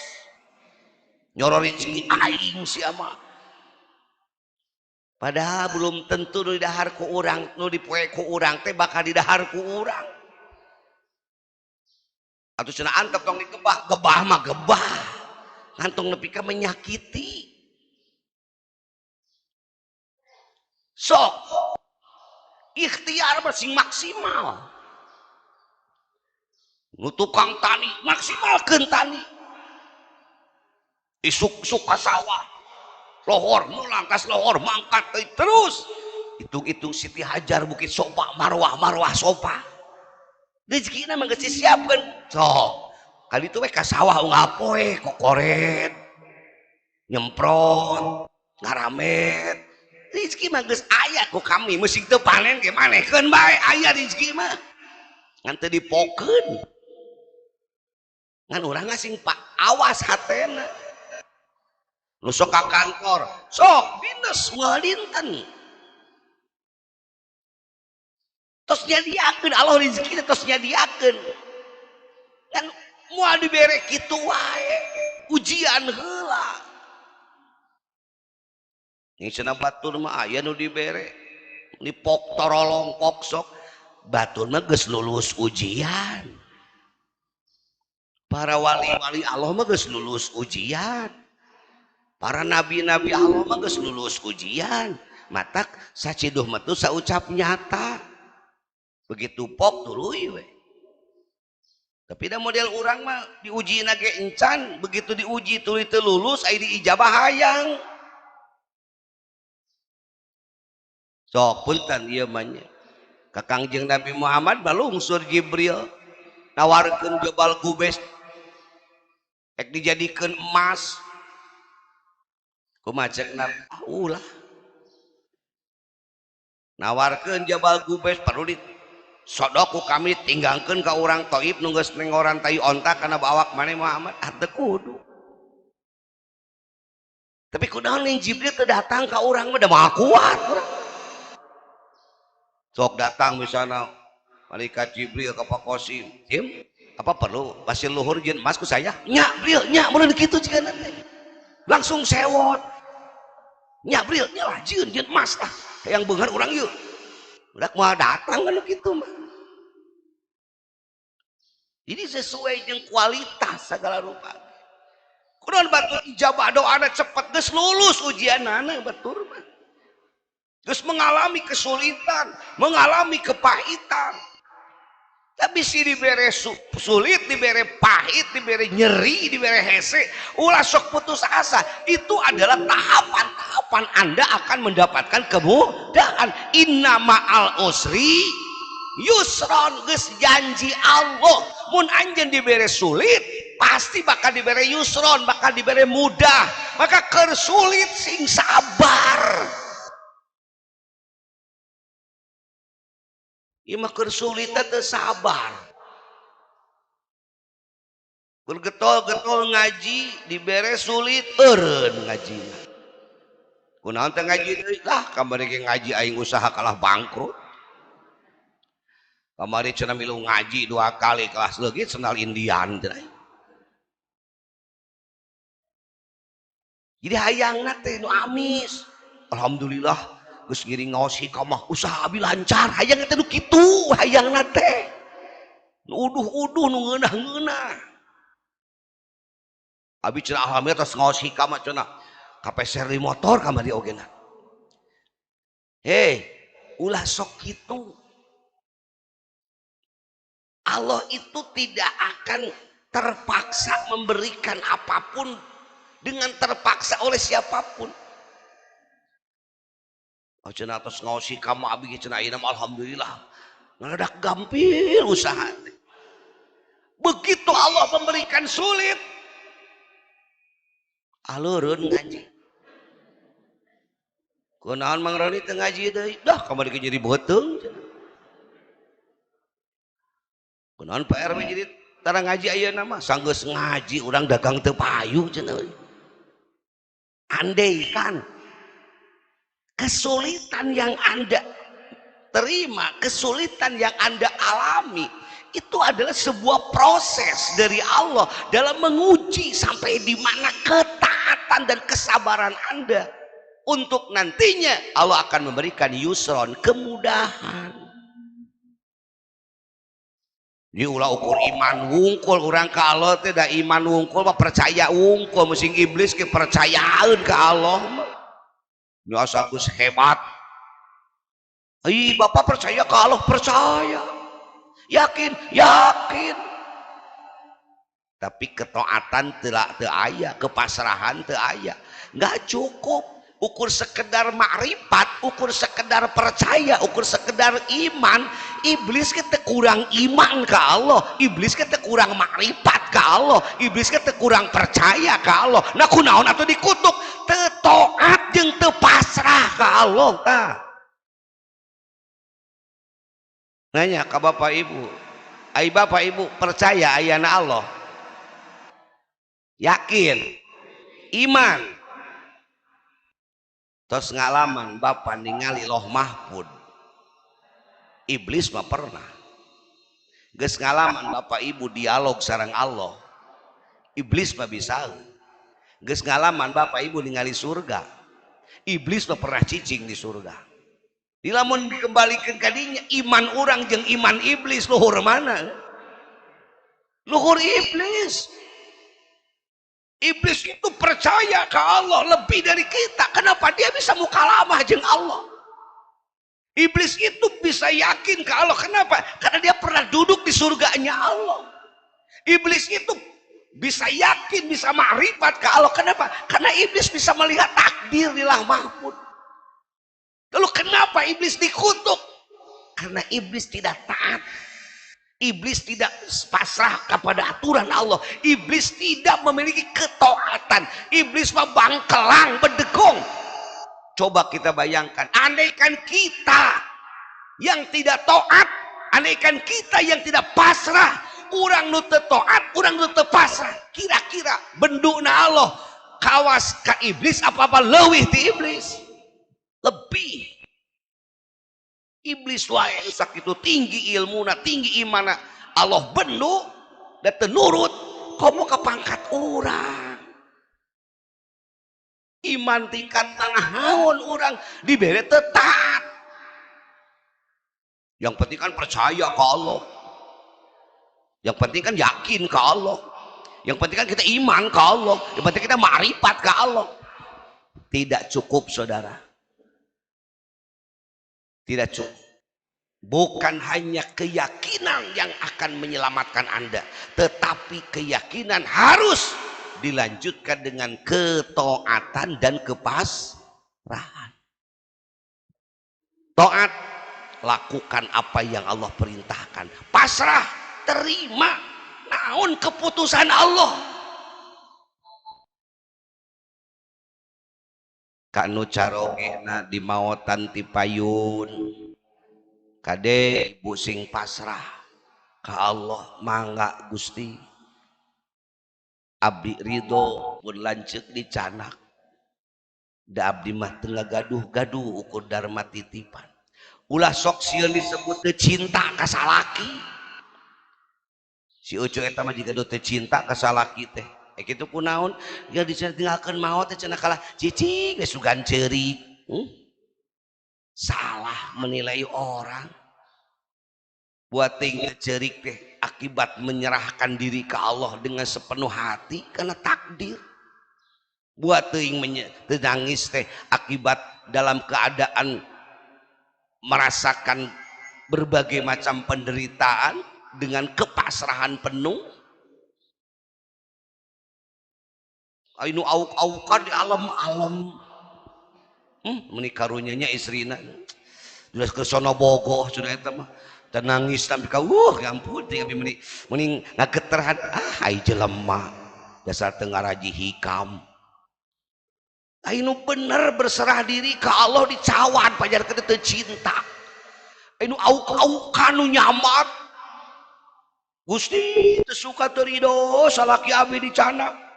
nyoro rezeki aing sia mah padahal belum tentu nu didahar ku urang nu dipoe ku urang teh bakal didahar ku urang atuh cenah antep tong digebah gebah mah gebah ngantong nepi ka menyakiti sok ikhtiar bersing maksimal nu tukang tani maksimalkeun tani isuk-isuk ka sawah lohor melangkas lohor mangkat terus hitung-hitung Siti Hajar Bukit Sopa marwah Sopa rezekina mah geus disiapkeun sok kali itu we ka sawah ngapoe kokoret nyemprot ngaramet rezeki mah geus aya ku kami meusik teu panen ge manehkeun bae aya rezeki mah ngan teu dipokeun ngan urang ngasing pak awas hatena nu sok ka kantor sok binus ngalinten tos nyadiakeun Allah rezeki tos nyadiakeun kan moal dibere kitu wae ujian heula ini cenah batur mah aya nu dibere di pok torolong pok sok batur mah geus lulus ujian para wali-wali Allah mah geus lulus ujian para nabi-nabi Allah mah geus lulus ujian matak saciduh mah tuh saucap nyata begitu pok tuluy we tapi da model urang mah diuji na ge encan begitu diuji tuluy teu lulus aya diijabah hayang sok punten ieu mah nya ka Kangjeng Nabi Muhammad balungsur Jibril nawarkeun Jabal Gubes ek dijadikeun emas kumaha cekna ulah nawarkeun Jabal Gubes perlu sodok ku kami tinggalkeun ka urang Thaif nu geus nengoran tai onta kana bawak maneh Muhammad teu kudu tapi kunaon ning Jibril teu datang ka urang mah da moal kuat urang sok datang misalnya malaikat Jibril ka Pak Qasim Jim apa perlu pasir luhur jeung emas ku saya nya Bril nya mun kitu cigana teh langsung sewot nya Bril nya lajieun jeung emas tah yang beunghar urang ieu udah moal datang kan kitu mah jadi sesuai dengan kualitas segala rupa kunaon batur ijabah doana cepet geus lulus ujianana batur mah geus mengalami kesulitan mengalami kepahitan tapi si dibere sulit dibere pahit dibere nyeri dibere hese ulah sok putus asa itu adalah tahapan-tahapan Anda akan mendapatkan kemudahan inna ma'al usri yusron geus janji Allah mun anjeun dibere sulit pasti bakal dibere yusron bakal dibere mudah maka keur sulit sing sabar ieu mah keur sulit teh sabar keur getol-getol ngaji dibere sulit eureun ngajina kunaon teh ngaji deui lah kamari ge ngaji aing usaha kalah bangkrut kamari cenah milu ngaji 2 kali kelas leugit sendal Indian teh jadi hayangna teh nu amis alhamdulillah geus ngiring ngaos hikamah usaha abi lancar hayang teh nu kitu hayangna teh nu uduh-uduh nu ngeunah-ngeunah abi cenah alhamdulillah tos ngaos hikamah cenah kapeser di motor kamari ogena ulah sok kitu Allah itu tidak akan terpaksa memberikan apapun dengan terpaksa oleh siapapun. Cenah tos ngaos hikamah abi cenah ayeuna alhamdulillah ngadadak gampil usaha. Begitu Allah memberikan sulit, aleureun ngaji. Kunaon Mang Roni teu ngaji deui? Dah kamari jadi beuteung. Kunaon PR jadi tara ngaji ayeuna mah sanggeus ngaji urang dagang teu payu cenah. Andai kan kesulitan yang Anda terima, kesulitan yang Anda alami itu adalah sebuah proses dari Allah dalam menguji sampai di mana ketaatan dan kesabaran Anda untuk nantinya Allah akan memberikan yusron, kemudahan. Di ulah ukur iman wungkul urang ka Allah teh da iman wungkul mah percaya wungkul musing iblis ke percayaan ka Allah mah. Nya sakus hebat Bapak percaya ke Allah? Percaya. Yakin? Yakin. Tapi ketaatan teu aya, kepasrahan teu aya. Nggak cukup ukur sekedar makrifat, ukur sekedar percaya, ukur sekedar iman. Iblis kita kurang iman ke Allah, iblis kita kurang makrifat ke Allah, iblis kita kurang percaya ke Allah. Nah kunaon atau dikutuk teu taat jeung teu pasrah ke Allah tah. Nanya ke bapak ibu, ai bapak ibu percaya ayana Allah? Yakin? Iman? Tos ngalaman bapak ningali loh mahfud, iblis mah pernah. Geus ngalaman bapak ibu dialog sareng Allah, iblis mah bisa. Geus ngalaman bapak ibu ningali surga, iblis mah pernah cicing di surga. Dilamun dikembalikan kadinya iman orang jeung iman iblis, luhur mana? Luhur iblis. Iblis itu percaya ke Allah lebih dari kita. Kenapa? Dia bisa mukalamah jeung Allah. Iblis itu bisa yakin ke Allah. Kenapa? Karena dia pernah duduk di surganya Allah. Iblis itu bisa yakin, bisa makrifat ke Allah. Kenapa? Karena iblis bisa melihat takdir di lauh mahfuz. Lalu kenapa iblis dikutuk? Karena iblis tidak taat. Iblis tidak pasrah kepada aturan Allah. Iblis tidak memiliki ketaatan. Iblis mah bangkelang, bedegong. Coba kita bayangkan, andaikan kita yang tidak taat, andaikan kita yang tidak pasrah, orang nu teu taat, orang nu teu pasrah, kira-kira benduna Allah kawas ka iblis apa leuwih ti iblis? Lebih. Iblis wae sakitu tinggi ilmuna, tinggi imana, Allah bendu da teu nurut, komo ka pangkat urang. Iman tingkat naon urang dibere teu taat. Yang penting kan percaya ke Allah. Yang penting kan yakin ke Allah. Yang penting kan kita iman ke Allah. Yang penting kita makrifat ke Allah. Tidak cukup saudara. Tidak cukup. Bukan hanya keyakinan yang akan menyelamatkan Anda, tetapi keyakinan harus dilanjutkan dengan ketaatan dan kepasrahan. Taat, lakukan apa yang Allah perintahkan. Pasrah, terima naon keputusan Allah. Kanu carogena di maotan ti payun kade ibu sing pasrah ka Allah, mangga Gusti abdi ridho pun lanceuk dicanak da abdi mah teu gaduh-gaduh ukur dharma titipan. Ulah sok sieun disebut teu cinta ka salaki. Si Ucu eta mah jiga teu cinta ka salaki teh. Kitu kunaon? Ya ditinggalkeun maot teh cenah kalah cicing geus sugan ceurik. Salah menilai orang. Buat tinggal cerik teh akibat menyerahkan diri ke Allah dengan sepenuh hati karena takdir. Buat teuing nangis teh akibat dalam keadaan merasakan berbagai macam penderitaan dengan kepasrahan penuh. Ainu auk-aukan di alam-alam. Menikarunyanya istrina. Jelas ke sono bogoh sudah eta mah. Dan nangis sampai kau, ya ampun, tapi mending ngageterhan, hai jelema, dasar tengaraji hikam. Ainu bener berserah diri ke Allah dicawan, pajar kita cinta. Ainu auk-aukan nu nyamat. Gusti, tersuka terido, salaki abdi dicanak.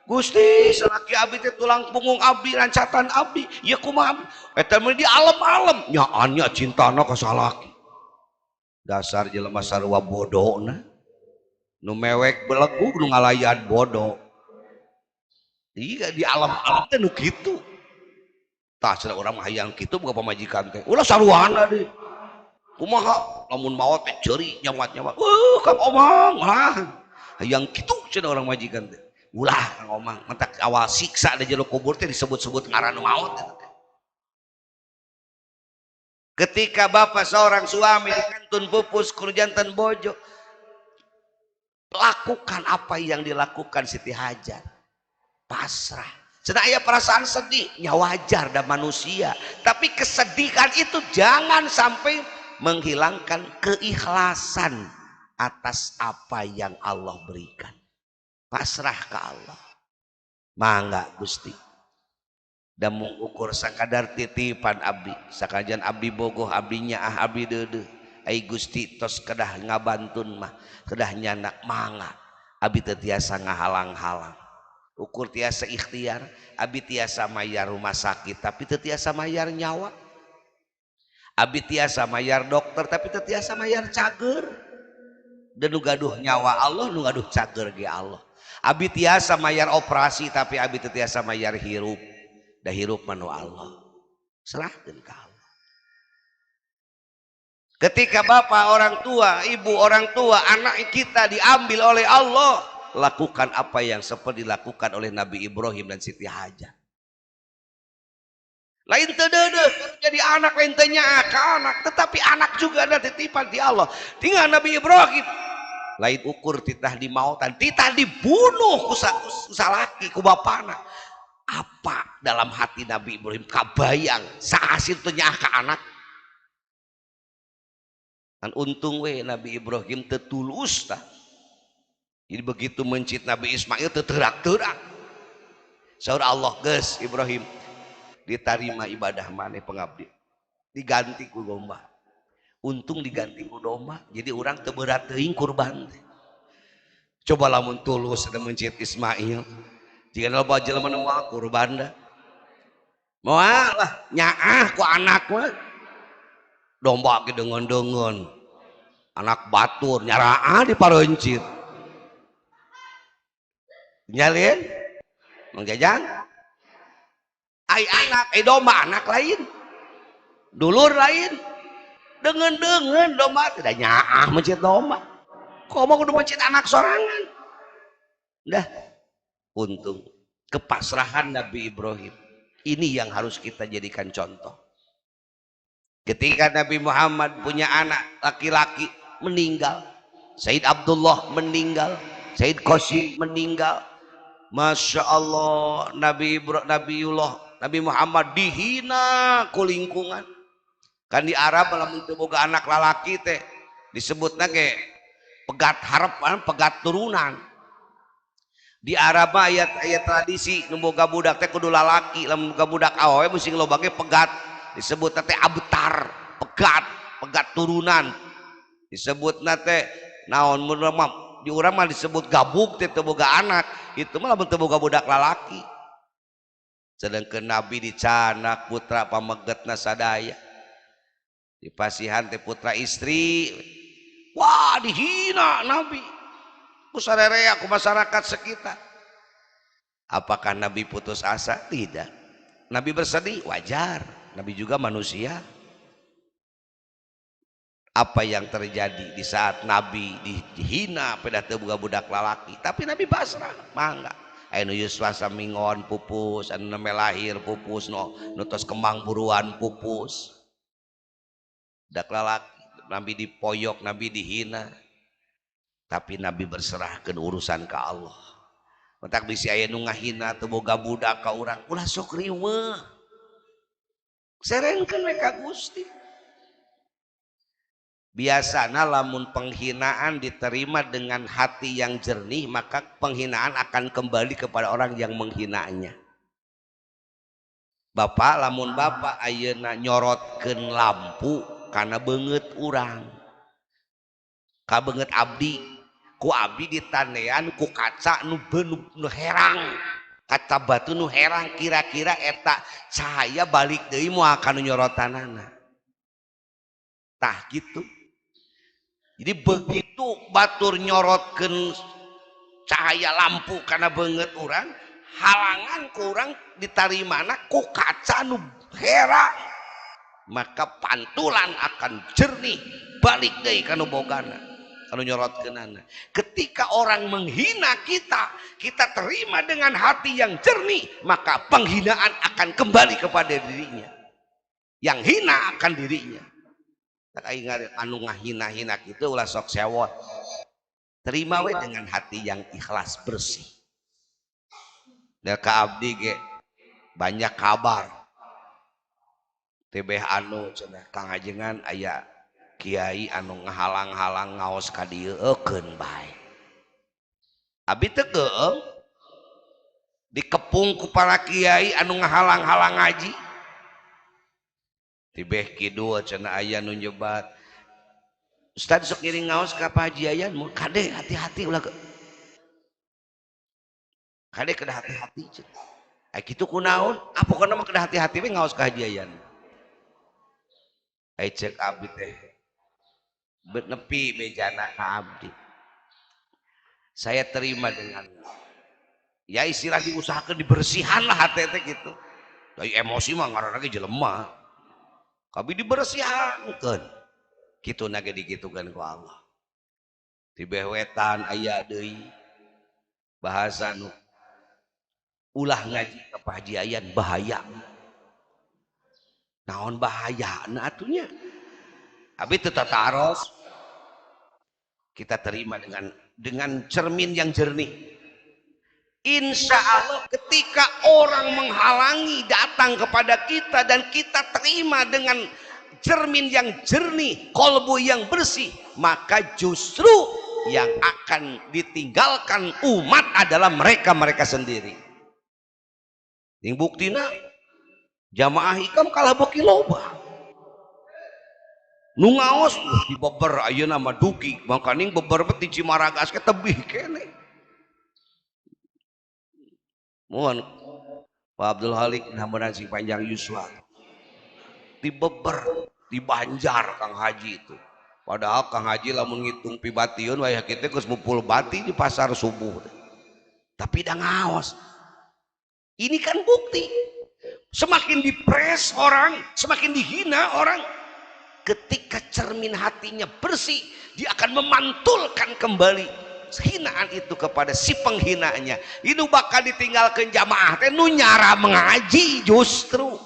Gusti, salaki abdi teh tulang punggung abdi, rancatan abdi, ya kumaha? Eta mah di alam-alam, nyaannya cintana ka salaki. Dasar jelema sarua bodona nu mewek belegu nu ngalayan bodoh. Iya di alam-alam teh nu kitu. Tah cenah urang mah hayang kitu boga pamajikan teh. Ulah saruana deui. Kumaha lamun maot teh ceuri nyawat-nyawat. Kang Omang lah. Hayang kitu cenah urang majikan teh. Ulah Kang Omang, mentak awal siksa di jero kubur teh disebut-sebut ngaran maot teh. Ketika bapak seorang suami dikantun pupus kudu jantan bojo, lakukan apa yang dilakukan Siti Hajar, pasrah. Sedaya perasaan sedih, ya wajar dan manusia, tapi kesedihan itu jangan sampai menghilangkan keikhlasan atas apa yang Allah berikan. Pasrah ke Allah, mangga Gusti, dan mengukur sakadar titipan abdi, sakajan abdi bogoh abdinya abdi dede, ai Gusti tos kedah ngabantun mah kedah nyanak mangga abdi teu tiasa ngahalang-halang. Ukur tiasa ikhtiar, abdi tiasa mayar rumah sakit tapi teu tiasa mayar nyawa, abdi tiasa mayar dokter tapi teu tiasa mayar cager, dan nu gaduh nyawa Allah, nu gaduh cager ge Allah. Abdi tiasa mayar operasi tapi abdi teu tiasa mayar hirup, dah hirup manu Allah, serahkeun ka Allah. Ketika bapak orang tua, ibu orang tua, anak kita diambil oleh Allah, lakukan apa yang seperti dilakukan oleh Nabi Ibrahim dan Siti Hajar. Lain tedede jadi anak, lain tanya ke anak, tetapi anak juga ada titipan di Allah. Tinggal Nabi Ibrahim lain ukur titah di mautan, titah dibunuh ku salaki ku bapana. Apa dalam hati Nabi Ibrahim kabayang saasir tanya ke anak. Dan untung we Nabi Ibrahim tetulus tah. Jadi begitu mencit Nabi Ismail teterak-terak. Saur Allah geus Ibrahim diterima ibadah maneh pengabdi. Diganti ku domba. Untung diganti ku domba. Jadi orang teu berat teuing kurban. Coba lamun tulus ada mencit Ismail. Jika loba jelema nu moal kurban da. Moal lah nyaah ku anak mah. Domba ge deungeun-deungeun. Anak batur nyaraa di parencit. Nyalin Mang Jajang ai anak domba anak lain, dulur lain, deungeun-deungeun domba tidak nyaah mencit domba. Komo kudu mencit anak sorangan. Dah untung kepasrahan Nabi Ibrahim. Ini yang harus kita jadikan contoh. Ketika Nabi Muhammad punya anak laki-laki meninggal, Said Abdullah meninggal, Said Qasim meninggal, Masya Allah, Nabi Muhammad dihina ku lingkungan. Kan di Arab lamun teu boga anak lalaki teh disebutna ge pegat harapan, pegat turunan. Di Arab ayat tradisi nu boga budak teh kudu lalaki, lamun boga budak awewe mesti loba ge pegat, disebutna teh abtar, pegat turunan. Disebutna teh naon mun di urang mah disebut gabuk teh teu boga anak, itu mah lamun teu boga budak lalaki. Sedangkan Nabi dicanak putra pamegetna sadaya, dipasihan teh putra istri, wah dihina Nabi ku sarerea ku masyarakat sekitar. Apakah Nabi putus asa? Tidak. Nabi bersedih? Wajar, Nabi juga manusia. Apa yang terjadi di saat Nabi dihina pada teu boga budak lalaki, tapi Nabi pasrah, mangga anu yuswa samingon pupus, anu neme lahir pupus, nu tos kembang buruan pupus. Budak lalaki Nabi dipoyok, Nabi dihina, tapi Nabi berserahkeun urusan ke Allah. Mentak bisi aya nu ngahina teu boga budak ka urang, ulah sok riweuh, serenkeun we ka Gusti. Biasana lamun penghinaan diterima dengan hati yang jernih, maka penghinaan akan kembali kepada orang yang menghinanya. Bapak lamun bapak ayeuna nyorotkeun lampu karena beungeut urang, ka beungeut abdi, ku abdi ditanean ku kaca nu herang, kaca batu nu herang, kira-kira eta cahaya balik deui moal ka nu nyorotanana. Tah gitu. Jadi begitu batur nyorotkeun cahaya lampu karena beungeut urang, halangan ku urang ditarimana ku kaca nu herang, maka pantulan akan jernih balik deui ka nu bogana, ka nu nyorotkeunana. Ketika orang menghina kita, kita terima dengan hati yang jernih, maka penghinaan akan kembali kepada dirinya. yang hina akan dirinya. Tak ingat anu ngahina-hina gitu ulah sok sewot. Terima we dengan hati yang ikhlas bersih. Da ka abdi ge banyak kabar. Tebeh anu cenah Kang Ajengan aya kiai anu ngahalang-halang ngaos ka dieu eukeun bae. Abi teu geueum dikepung ku para kiai anu ngahalang-halang ngaji. Tibeh kidul cenah aya nu nyebat Ustad sok ngiring ngaos ka Pak Haji Yayan mu kade hati-hati ulah kade kedah hati-hati cenah. Ai kitu kunaon? Pokona mah kedah hati-hati we ngaos ka Haji Yayan. Ai cek abdi teh nepi mejana ka abdi. Saya terima dengan ya istilah diusahakan dibersihan lah hati teh gitu. Dari emosi mah ngaranna ge jelema. Kabi dibersihankeun. Kitu nage digitukeun ku Allah. Tibeh wetan aya deui bahasa nu ulah ngaji ka Pak Haji Yayan bahaya. Naon bahayana atunya? Abi teu tataros kita terima dengan cermin yang jernih. Insya Allah ketika orang menghalangi datang kepada kita dan kita terima dengan cermin yang jernih, kolbu yang bersih, maka justru yang akan ditinggalkan umat adalah mereka sendiri. Yang buktina jamaah hikam kalah beki loba. Nu ngaos di beber ayeuna mah dugi, makaning beber ti Cimaragas ke tebih kene. Mohon Pak Abdul Halik mudah-mudahan si panjang yuswa di beber di Banjar Kang Haji itu. Padahal Kang Haji lamun ngitung pibatiun wayah kita geus mupul bati di pasar subuh. Tapi dah ngaos. Ini kan bukti. Semakin dipres orang, semakin dihina orang. Ketika cermin hatinya bersih, dia akan memantulkan kembali hinaan itu kepada si penghinanya. Itu bakal ditinggalkan jamaah teh nu nyara mengaji justru.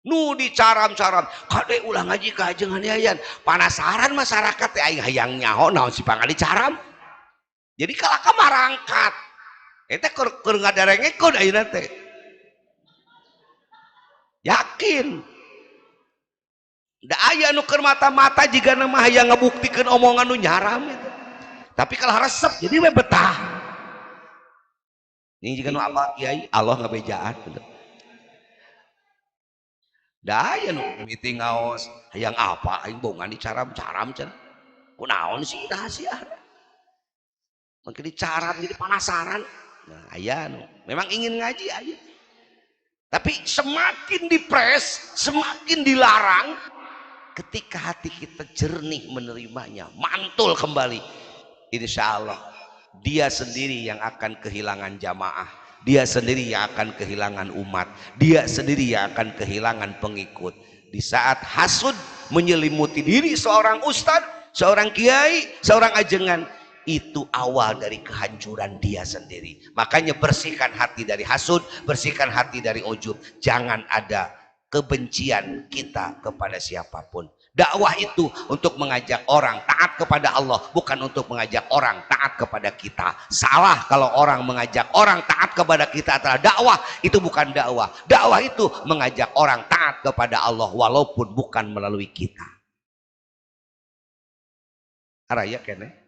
Nu dicaram-caram kade ulah ngaji ka Hajengan Yayan. Panasaran masyarakat teh aing hayang nyaho naon si pangali caram. Jadi kalah ka marangkat. Eta keur ngadarengekeun ayeuna teh. Yakin. Da aya nu keur mata-mata jiga mah hayang ngabuktikeun omongan nu nyaram itu. Tapi kalau resep jadi we betah. Ini jiga nu abah kiai Allah ngabejaan. Da aya nu meeting ngaos hayang apa aing bongan dicaram-caram cenah. Kunaon sih rahasia? Mungkin dicaram jadi penasaran. Nah, aya nu memang ingin ngaji aya. Tapi semakin dipres, semakin dilarang, ketika hati kita jernih menerimanya, mantul kembali, insya Allah dia sendiri yang akan kehilangan jamaah, dia sendiri yang akan kehilangan umat, dia sendiri yang akan kehilangan pengikut. Di saat hasud menyelimuti diri seorang ustadz, seorang kiai, seorang ajengan, itu awal dari kehancuran dia sendiri. Makanya bersihkan hati dari hasud, bersihkan hati dari ujub. Jangan ada kebencian kita kepada siapapun. Dakwah itu untuk mengajak orang taat kepada Allah, bukan untuk mengajak orang taat kepada kita. Salah kalau orang mengajak orang taat kepada kita adalah dakwah. Itu bukan dakwah. Dakwah itu mengajak orang taat kepada Allah walaupun bukan melalui kita. Araya kene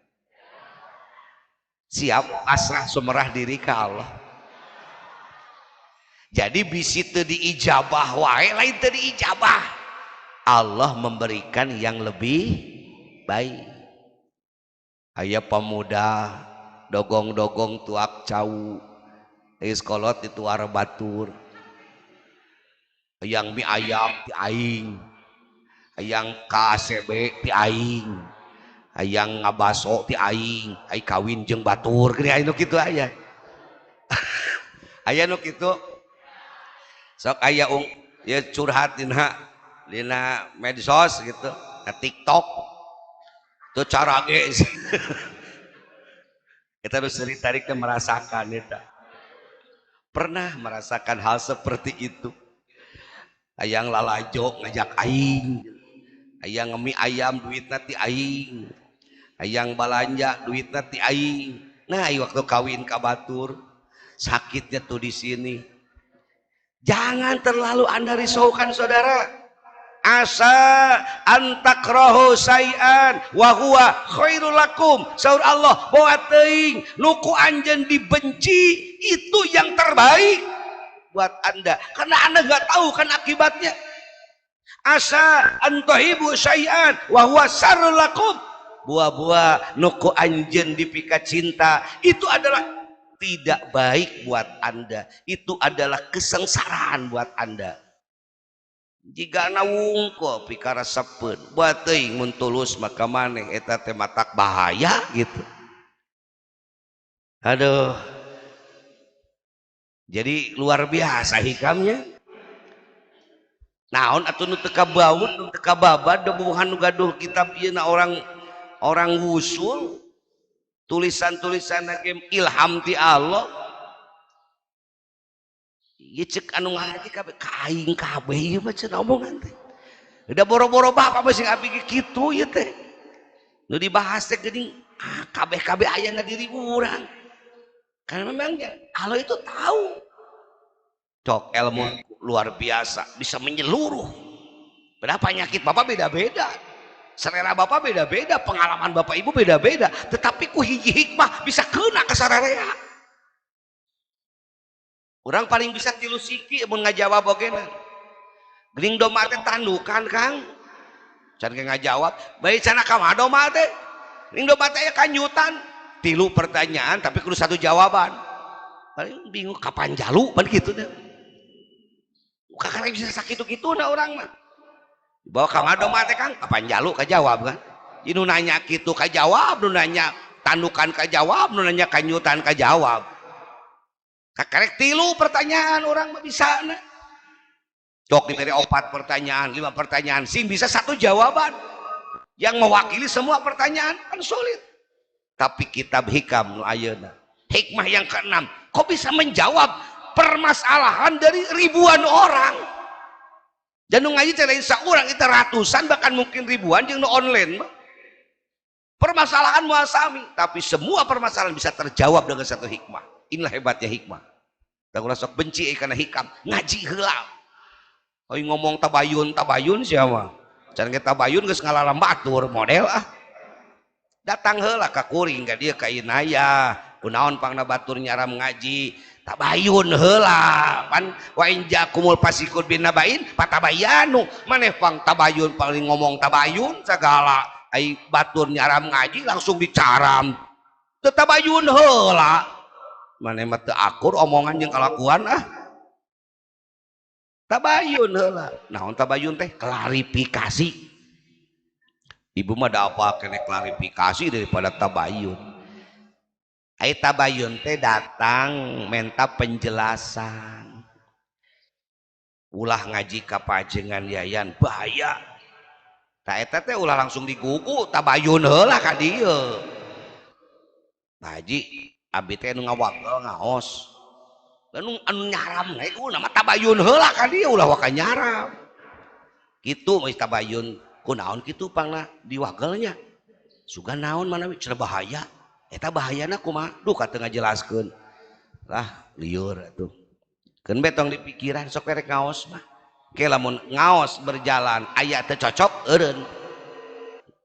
siap pasrah sumerah diri ke Allah. Jadi bisi teu diijabah wae lain teu diijabah. Allah memberikan yang lebih baik. Aya pemuda dogong-dogong tuak cau geus kolot di tuar batur. Yang mie ayam ti aing. Yang KCB ti aing. Hayang ngabaso ti aing, ai kawin jeung batur gini aya nu kitu aya. Aya nu kitu. Sok aya ya curhat dina medsos gitu, na TikTok. Tuh cara ge. Kita harus tarik merasakan eta. Pernah merasakan hal seperti itu. hayang lalajo ngajak aing, hayang ngemi ayam duitna ti aing, hayang balanja duitna ti aing. Nah waktu kawin ka batur sakitnya tuh di sini. Jangan terlalu Anda risaukan saudara. Asa antakrahu sayan wa huwa khairul lakum. Saur Allah bahwa teuing nuku anjeun dibenci itu yang terbaik buat Anda, karena Anda nggak tahu kan akibatnya. Asa antahibu sayan wa huwa syarrul lakum. Buah-buah nuku anjeun dipika cinta itu adalah tidak baik buat Anda, itu adalah kesengsaraan buat Anda. Jika nawungko pikara sepun buat teuing mun tulus maka maneh eta teh matak bahaya gitu. Aduh. Jadi luar biasa hikamnya. Naon atuh nu teu kabaud nu teu kababad bobogohan nu gaduh kitab ieu na orang wusul tulisan-tulisan ilham ti Allah. Ieu ceuk anu ngaji kabeh kaing kabeh ieu mah cenah omongan teh. Udah boro-boro bapak masih abdi kitu ieu teh. Nu dibahas teh geuning kabeh-kabeh aya na diri urang. Karena memangnya Allah itu tahu. Cok ilmu luar biasa bisa menyeluruh. Berapa penyakit bapak beda-beda. Selera bapak beda-beda, pengalaman bapak ibu beda-beda, tetapi ku hiji hikmah bisa kena ke sararea. Orang paling bisa tilu siki mun ngajawab ogena. Geuning domba teh tandukan Kang. Can ge ngajawab, bae cenah ka domba teh. Geuning domba teh kanyutan. Tilu pertanyaan tapi kudu satu jawaban. Paling bingung kapan jalu pan kitu teh. Kakak bisa sakitu-kitu na orang mah. Bawa ka domba teh Kang, kapan jalu kajawab kan. Nu nanya kitu kajawab, nu nanya tandukan kajawab, nu nanya kanyutan kajawab. Kakarek tilu pertanyaan orang bisa na. Cok diberi 4 pertanyaan 5 pertanyaan sing bisa satu jawaban yang mewakili semua pertanyaan kan sulit. Tapi kitab hikam nu ayeuna hikmah yang ke-6 kok bisa menjawab permasalahan dari ribuan orang. Dan nu ngaji teh lain saurang itu ratusan bahkan mungkin ribuan jeung nu online mah. Permasalahan moal sami tapi semua permasalahan bisa terjawab dengan satu hikmah. Inilah hebatnya hikmah. Da urang sok benci kana hikam, ngaji heula. Oi ngomong tabayun siapa? Can ge tabayun geus ngalalam batur model ah. Datang heula ka kuring ka dieu ka inaya. Kunaon pangna batur nyaram ngaji? Tabayun heula. Pan wa in jakumul fasiqun bin nabain patabayanu. Maneh pang tabayun paling ngomong tabayun segala. Ai batur nyaram ngaji langsung dicaram. Teu tabayun heula. Maneh mah teu akur omongan jeung kalakuan ah. Tabayun heula. Naon tabayun teh? Klarifikasi. Ibu mah da apa kene klarifikasi daripada tabayun. Ai tabayun teh datang minta penjelasan. Ulah ngaji ka pajengan yayan bahaya. Ta eta teh ulah langsung digugu tabayun heula ka dieu. Haji abi teh nu ngawagel ngaos. Anu nyaram na ieu nama tabayun heula ka dieu ulah waka nyaram. Kitu mah tabayun kunaon kitu pangna diwagelnya. Sugan naon manawi cenah bahaya. Eta bahayana kumaha? Duh kata ngajelaskeun. Lah lieur atuh. Keun betong di pikiran sok perek ngaos mah. Ke lamun ngaos berjalan aya teu cocok eureun.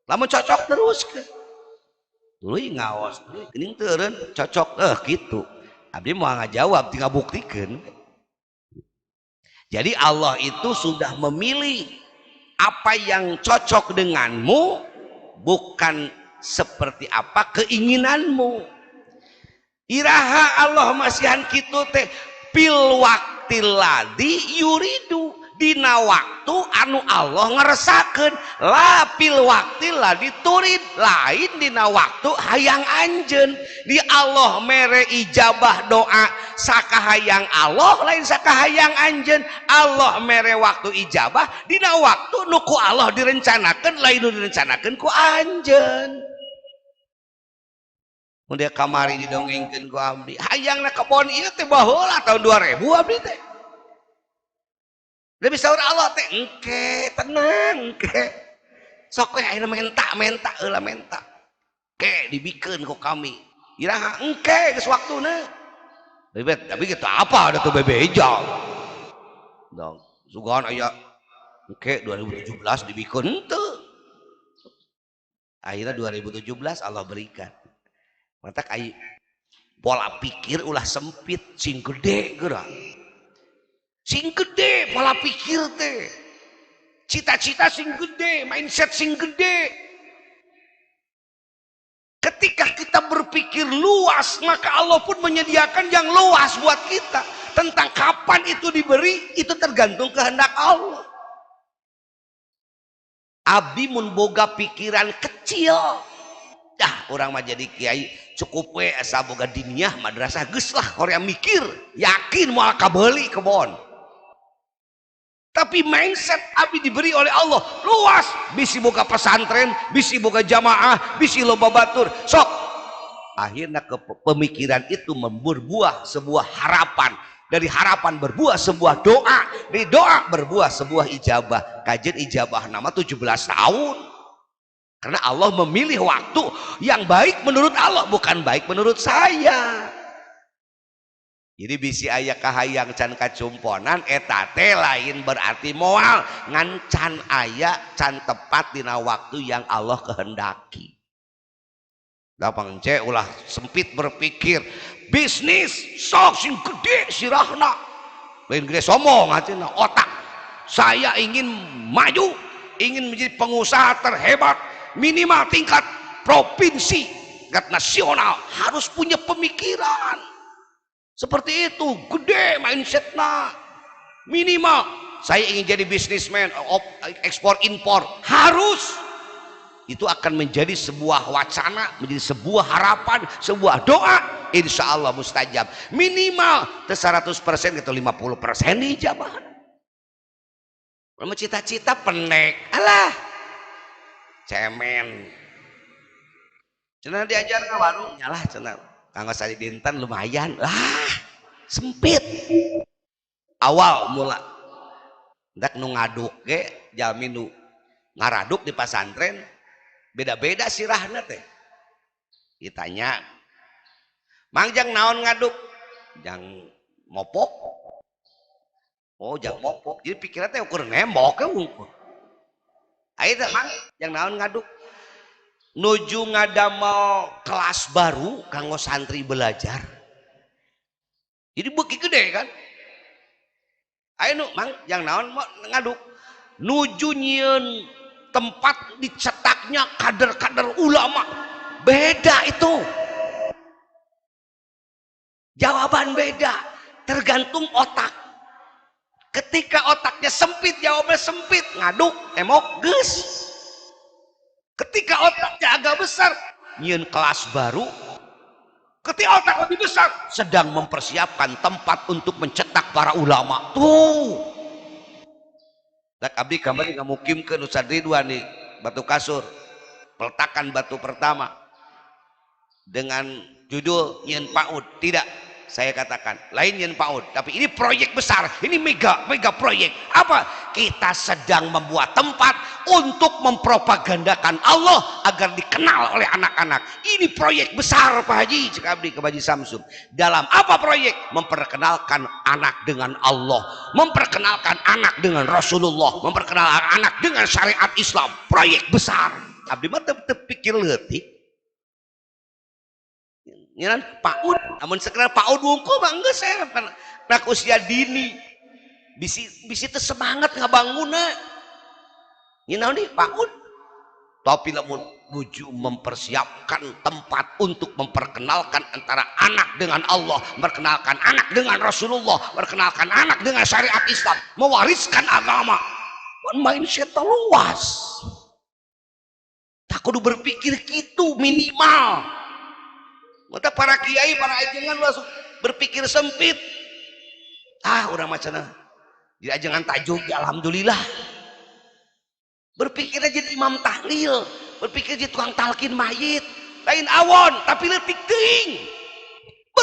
Lamun cocok teruskeun. Tuluy ngaos, geuning teu eureun cocok kitu. Abdi moal ngajawab tinggal buktikeun. Jadi Allah itu sudah memilih apa yang cocok denganmu, bukan seperti apa keinginanmu. Iraha Allah masihan kitu teh pil waqtil ladzi yuridu, dina waktu anu Allah ngeresakeun, la pil waqtil ladzi turid, lain dina waktu hayang anjeun. Di Allah mere ijabah doa sakahayang Allah, lain sakahayang anjeun. Allah mere waktu ijabah dina waktu nuku Allah direncanakeun, lain nu direncanakeun ku anjeun. Mun dia kamari didongengkeun ku abdi, hayangna kebon ieu teh baheula tahun 2000 abdi teh. Lebih sahur Allah teh engke tenang engke sok we ayeuna menta heula menta ke dibikeun ku kami iraha engke geus waktuna bebet tapi kita apa ada tuh bebeja dong sugan aya engke 2017 dibikeun henteu akhirnya 2017 Allah berikan mata ai pola pikir ulah sempit sing gede geura sing gede pola pikir teh cita-cita sing gede mindset sing gede ketika kita berpikir luas maka Allah pun menyediakan yang luas buat kita tentang kapan itu diberi itu tergantung kehendak Allah abdi mun boga pikiran kecil dah orang mah jadi kiai cukup we asa boga diniyah madrasah geus lah korea mikir yakin moal kabeuli kebon tapi mindset abdi diberi oleh Allah luas bisi boga pesantren bisi boga jamaah bisi loba batur sok akhirnya ke pemikiran itu berbuah sebuah harapan dari harapan berbuah sebuah doa dari doa berbuah sebuah ijabah kajian ijabah nama 17 tahun karena Allah memilih waktu yang baik menurut Allah bukan baik menurut saya jadi bisi aya kahayang can kacumponan eta teh lain berarti moal ngan can aya can tepat dina waktu yang Allah kehendaki. Gampang ce ulah sempit berpikir bisnis sok sing gede sirahna. Lain gede sombong atina otak. Saya ingin maju, ingin menjadi pengusaha terhebat minimal tingkat provinsi, tingkat nasional harus punya pemikiran. Seperti itu gede mindsetnya minimal saya ingin jadi bisnismen ekspor impor harus itu akan menjadi sebuah wacana menjadi sebuah harapan sebuah doa insya Allah mustajab minimal 100% atau 50% dijabah cita-cita pendek alah cemen cenah diajar ke warung nyalah cenah kanggo sari dinten lumayan sempit awal mula ndak nu ngaduk ge jalmi nu ngaraduk di pasantren beda-beda sirahna teh ditanya mang jang naon ngaduk jang mopok oh jang mopok jadi pikiran teh ukur nembok unggul aya teh mang jang naon ngaduk nuju ngadamel kelas baru kanggo santri belajar jadi beuki gede kan ayo nu mang yang naon ngaduk nuju nyieun tempat dicetaknya kader-kader ulama beda itu jawaban beda tergantung otak ketika otaknya sempit jawabnya sempit ngaduk emok geus ketika otaknya agak besar nyieun kelas baru ketika otak lebih besar sedang mempersiapkan tempat untuk mencetak para ulama tuh dak abdi kamari ngamukimkeun Ustaz Ridwan di Batu Kasur peletakan batu pertama dengan judul nyieun PAUD tidak saya katakan lain nyen PAUD tapi ini proyek besar ini mega proyek apa kita sedang membuat tempat untuk mempropagandakan Allah agar dikenal oleh anak-anak ini proyek besar Pak Haji cek abdi ke Haji Samsum dalam apa proyek memperkenalkan anak dengan Allah memperkenalkan anak dengan Rasulullah memperkenalkan anak dengan syariat Islam proyek besar abdi mah teu pikir leutik nyeran PAUD namun sekarang PAUD wungkul mah geus saya nak usia dini bisi teu semangat ngabangunna nyeun di PAUD tapi lamun nuju mempersiapkan tempat untuk memperkenalkan antara anak dengan Allah memperkenalkan anak dengan Rasulullah memperkenalkan anak dengan syariat Islam mewariskan agama mindset luas tak kudu berpikir gitu minimal mata para kiai para ajengan langsung berpikir sempit urang macana di ajengan tajuk ya alhamdulillah berpikir jadi imam tahlil berpikir jadi tukang talkin mayit lain awon tapi leutik teuing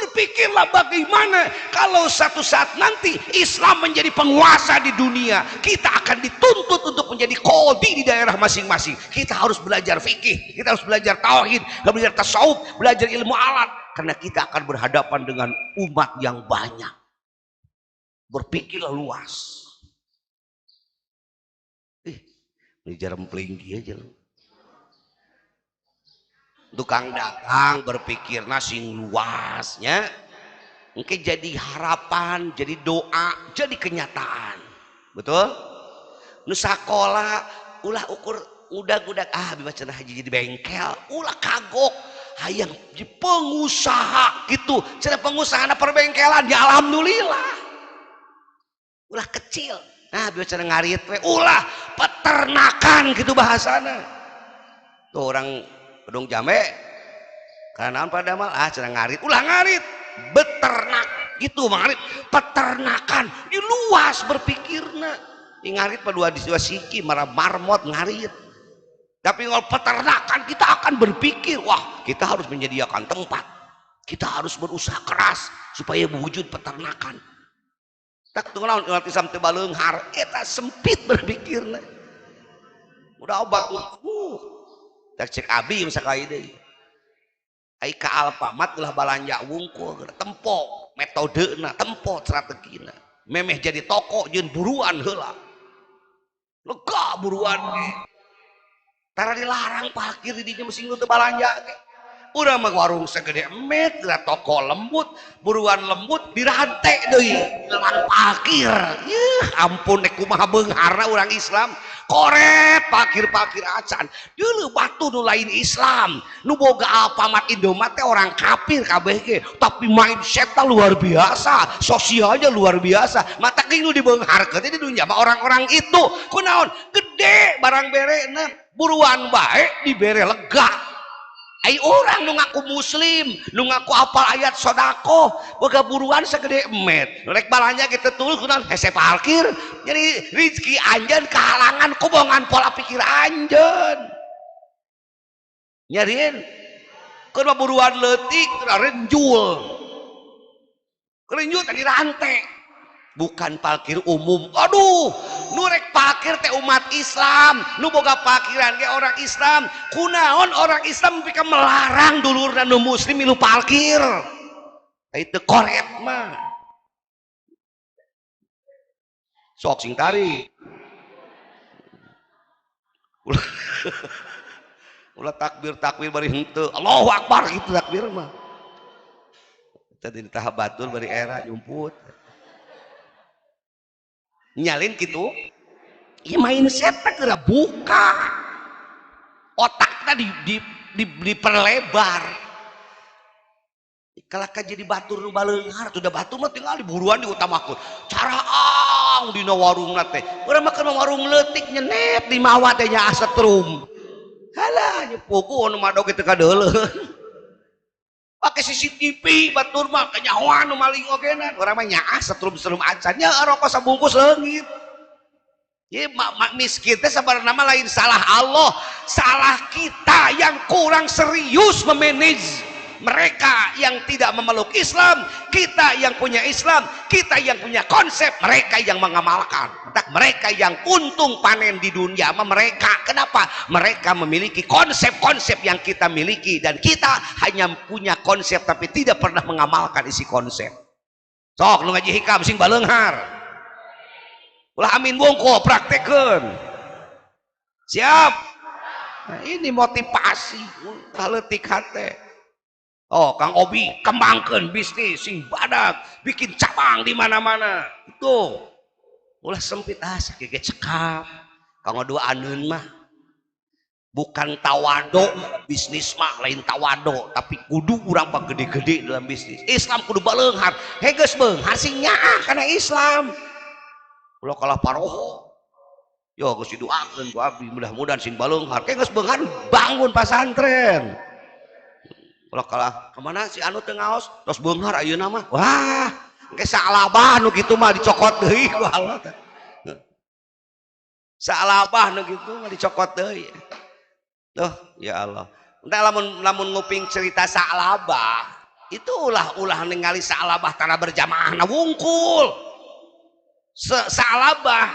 Berpikirlah bagaimana kalau satu saat nanti Islam menjadi penguasa di dunia, kita akan dituntut untuk menjadi qadhi di daerah masing-masing. Kita harus belajar fikih, kita harus belajar tauhid, belajar tasawuf, belajar ilmu alat, karena kita akan berhadapan dengan umat yang banyak. Berpikirlah luas. Ini jarum pelinggi aja loh. Tukang dagang berpikir sing luasnya, mungkin jadi harapan, jadi doa, jadi kenyataan. Betul? Nu sakola ulah ukur udag-udag baca haji jadi bengkel, ulah kagok hayang jadi pengusaha gitu. Cenah pengusaha perbengkelan ya alhamdulillah. Ulah kecil. Baca ngarit we ulah peternakan gitu bahasana. Tuh orang gedung jame karena pada mal cenah ngarit ulah ngarit beternak gitu ngarit peternakan di luas berpikirna di ngarit pada dua siki marmot ngarit tapi kalau peternakan kita akan berpikir wah kita harus menyediakan tempat, kita harus berusaha keras supaya mewujud peternakan. Tak tunggu umat Islam teu baleunghar eta sempit berpikirna udah obat tak cek abi misalkan deui ai ka Alfamart ulah balanja wungkul tempo metodena tempo strategina memeh jadi toko jeung buruan heula lega buruan ge tara dilarang parkir di dinya mesin teu balanja ge urang mah warung segede emet da toko lembut buruan lembut dirante deui ngelang parkir ampun nek kumaha beungharna urang Islam koret parkir acan dulu batu nu lain Islam nu boga Alfamart Indomart teh orang kafir kabeh ge tapi mindsetnya luar biasa, sosialnya luar biasa. Mata geuning nu dibeungharkeun teh di dunya mah orang-orang itu kunaon gede barang berena buruan bae dibere lega. Ai orang nu ngaku muslim, nu ngaku apal ayat sodako, boga buruan segede emet. Rek balanya kita tulis kunaon hese parkir. Jadi rezeki anjeun kahalangan kubongan pola pikir anjeun. Nyarieun. Keur buruan leutik renjul. Renjul tadi rantai. Bukan parkir umum. Aduh, nu rek parkir teh umat Islam, nu boga parkiran ge orang Islam. Kunaon orang Islam pika melarang dulurna nu muslim milu parkir. Itu koret mah. Sok sing tarik. Ulah takbir bari henteu. Allahu Akbar gitu takbir mah. Tadi tahap batul bari era nyumput. Nyalin gitu ya mindset kira buka otaknya diperlebar kalau jadi batur nu baleunghar sudah batur mah tinggal diburuan diutamakeun caraang dina warung teh urang mah keur warung leutik nyenet di mawa teh nya asetrum halah nyepuku nu madog teh kadeuleun pakai CCTV batur mah kenyahoan nu maling ogenan urang mah nyaah setrum-setrum acan nya rokok sabungkus leungit ieu miskin teh sabarna mah lain salah Allah, salah kita yang kurang serius memanage mereka yang tidak memeluk Islam, kita yang punya Islam, kita yang punya konsep, mereka yang mengamalkan. Mereka yang untung panen di dunia mereka. Kenapa? Mereka memiliki konsep-konsep yang kita miliki dan kita hanya punya konsep tapi tidak pernah mengamalkan isi konsep. Sok nu ngaji hikam sing baleunghar. Ulah amin bongko praktekeun. Siap? Nah, ini motivasi kaleutik hate. Oh, Kang Obi kembangkan bisnis sing badak, bikin cabang di mana-mana. Itu ulah sempit sakege cekap. Kang dua aneun mah bukan tawado, bisnis mah lain tawado, tapi kudu urang pak gede-gede dalam bisnis. Islam kudu baleunghar. He geus beunghar sing nyaah kana Islam. Ulah kalah paroho. Yo geus didoakeun ku abdi mudah-mudahan sing baleunghar. Ke geus beunghar bangun pesantren. Kalau kalah kemana si anu teu ngaos tos beunghar ayeuna mah wah engke salabah nu kitu mah dicokot deui ku Allah teh salabah nu kitu mah dicokot deui tuh ya Allah entah lamun nguping cerita salabah Itu ulah ningali Sa'labah tanah berjamaah na wungkul. Sa'labah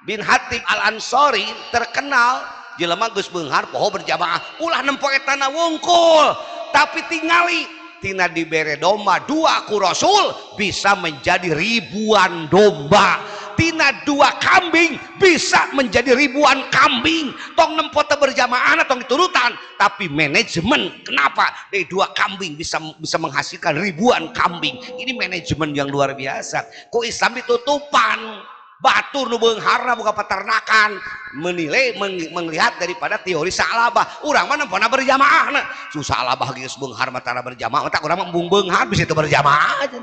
bin Hatib Al-Ansori terkenal jelema geus beunghar poho berjamaah ulah nempo eta na wungkul, tapi tingali tina dibere domba 2 ku Rasul bisa menjadi ribuan domba, tina 2 kambing bisa menjadi ribuan kambing. Tong nempo teu berjamaah tong diturutan, tapi manajemen kenapa dari 2 kambing bisa menghasilkan ribuan kambing. Ini manajemen yang luar biasa. Ku Islam ditutupan batur nu beungharna buka peternakan, menilai melihat daripada teori Sa'labah. Urang mah nempona berjamaahna su Sa'labah geus beunghar mah tara berjamaah, tak urang mah embung beunghar bisa teu berjamaah aja.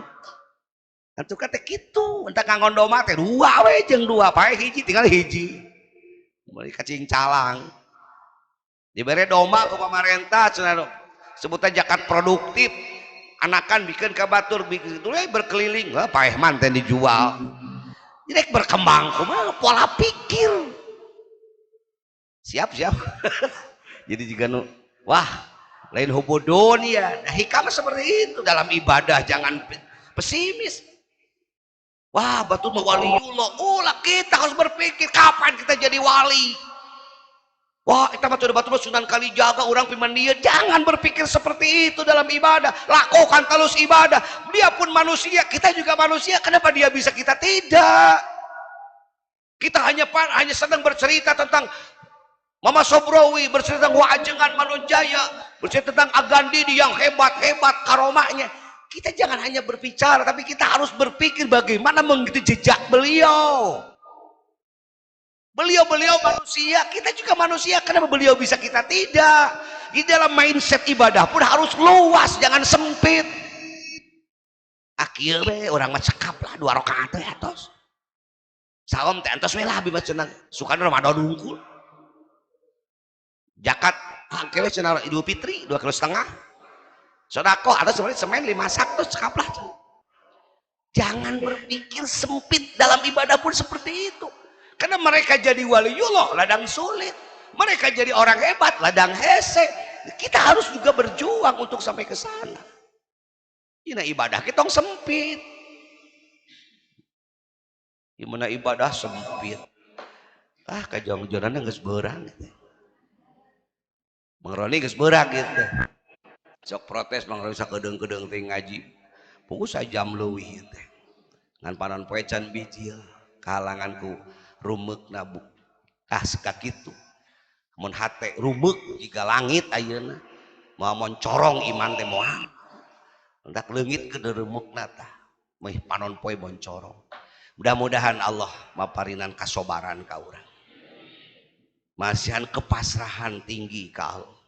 Atuh kata kitu, entah nganggo domba teh 2 we jeung 2 pae hiji tinggal hiji. Meuli cacing calang. Dibere domba ku pamarentah cenah sebutan zakat produktif. Anakan bikin ka batur bikin berkeliling, paeh man teh dijual. Jadi berkembang kumaha pola pikir. Siap. Jadi jika nu wah lain hubudun ya. Nah, hikmah seperti itu dalam ibadah, jangan pesimis. Wah batur mah waliullah. Ulah kita harus berpikir kapan kita jadi wali. Wah kita mah batur Sunan Kalijaga orang pimandia. Jangan berpikir seperti itu dalam ibadah. Lakukan terus ibadah. Dia pun manusia, kita juga manusia. Kenapa dia bisa, kita tidak? Kita hanya sedang bercerita tentang Mama Sobrawi, bercerita tentang Wajengan Manunjaya, bercerita tentang Agandidi yang hebat-hebat karomahnya. Kita jangan hanya berbicara, tapi kita harus berpikir bagaimana mengikuti jejak beliau. Beliau manusia, kita juga manusia. Kenapa beliau bisa, kita tidak? Di dalam mindset ibadah pun harus luas, jangan sempit. Akhirnya orang mah cekap lah 2 rakaat teh atos. Salam teh antos we lah abi mah cenah sukan Ramadan unggul. Zakat hangkewe cenah Idul Fitri 2,5 kilo. Sedekah ada semen 5 sak terus cekap lah. Jangan berpikir sempit dalam ibadah pun seperti itu. Karena mereka jadi waliullah ladang sulit, mereka jadi orang hebat ladang hese. Kita harus juga berjuang untuk sampai ke sana. Ini ibadah kita sempit. Gimana ibadah sempit? Kajong-jongannya geus beurang gitu. Mangroni geus beurang gitu. Sok protes mangroni sakedeung-kedeung teh ngaji. Punggu sajam leuwih teh. Ngan panon poe can bijil kahalanganku rumek nabu seka kitu mun hate rumek jiga langit ayeuna moal moncorong iman teh moal hendak leungit ke reumekna tah meh panon poe moncorong. Mudah-mudahan Allah maparinan kasobaran ka urang, masihan kepasrahan tinggi ka Allah.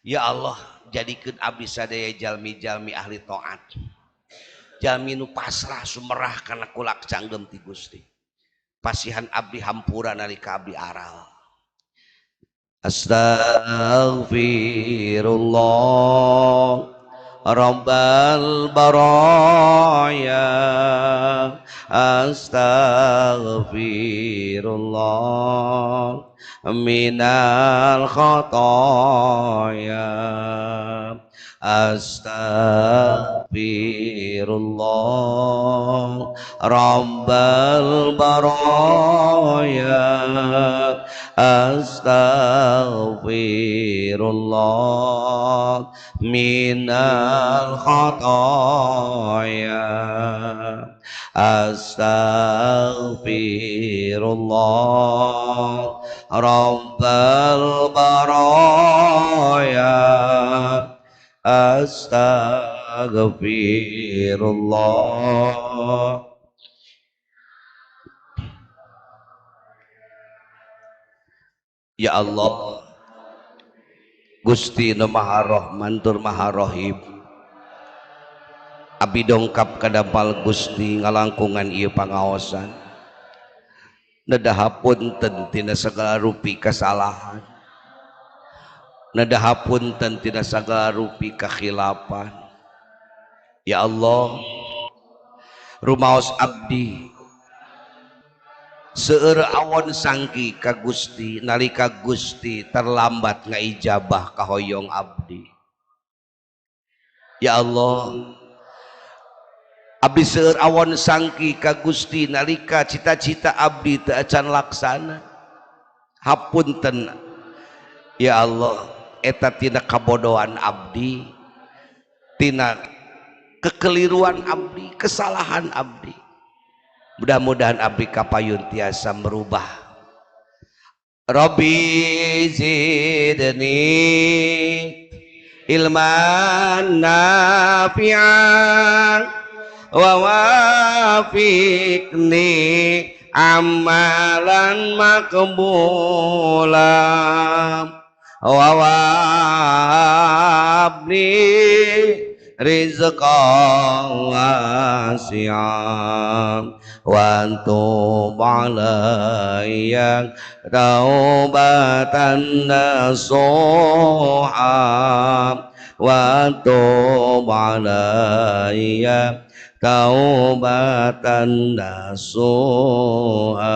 Ya Allah jadikeun abdi sadaya jalmi-jalmi ahli taat, jalmi nu pasrah sumerah kana kulak canggem ti Gusti. Pasihan abdi hampura nalika abdi aral. Astaghfirullah Rabbal baraya. Astaghfirullah minal khataya. Astaghfirullah Rabbal baraya. Astaghfirullah minal khataya. Astaghfirullah Rabbal baraya. Astaghfirullah. Ya Allah Gusti nu Maha Rahman tur Maha Rahim, abdi dongkap kadapal Gusti ngalangkungan ieu pangaosan. Nadahapunten tina sagala rupi kasalahan, nadahapunten tina sagala rupi kakhilapan. Ya Allah rumaos abdi seueur awon sangki ka Gusti nalika Gusti terlambat ngaijabah kahoyong abdi. Ya Allah, abdi seueur awon sangki ka Gusti nalika cita-cita abdi teu acan laksana. Hapunten ya Allah, eta tina kabodohan abdi, tina kekeliruan abdi, kesalahan abdi. Mudah-mudahan abdi kapayun tiasa merubah. Rabbi zidni ilman nafi'an wa wafiqni amalan makbulan wa wabni rizqan wasi'an wa tub alayya taubatan nasuha wa tub alayya taubatan nasuha.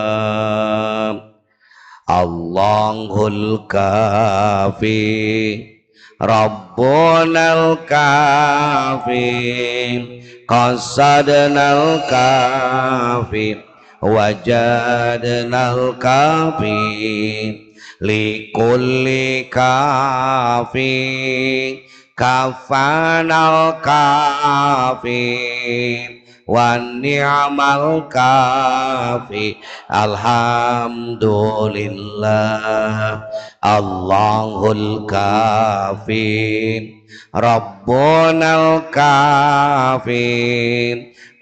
Allahul kafi Rabbunal kafi qasadnal kafi wajadnal kafi likulli kafi kafanal kafi wan ni'mal kafi alhamdulillah. Allahul kafi Rabbunal kafi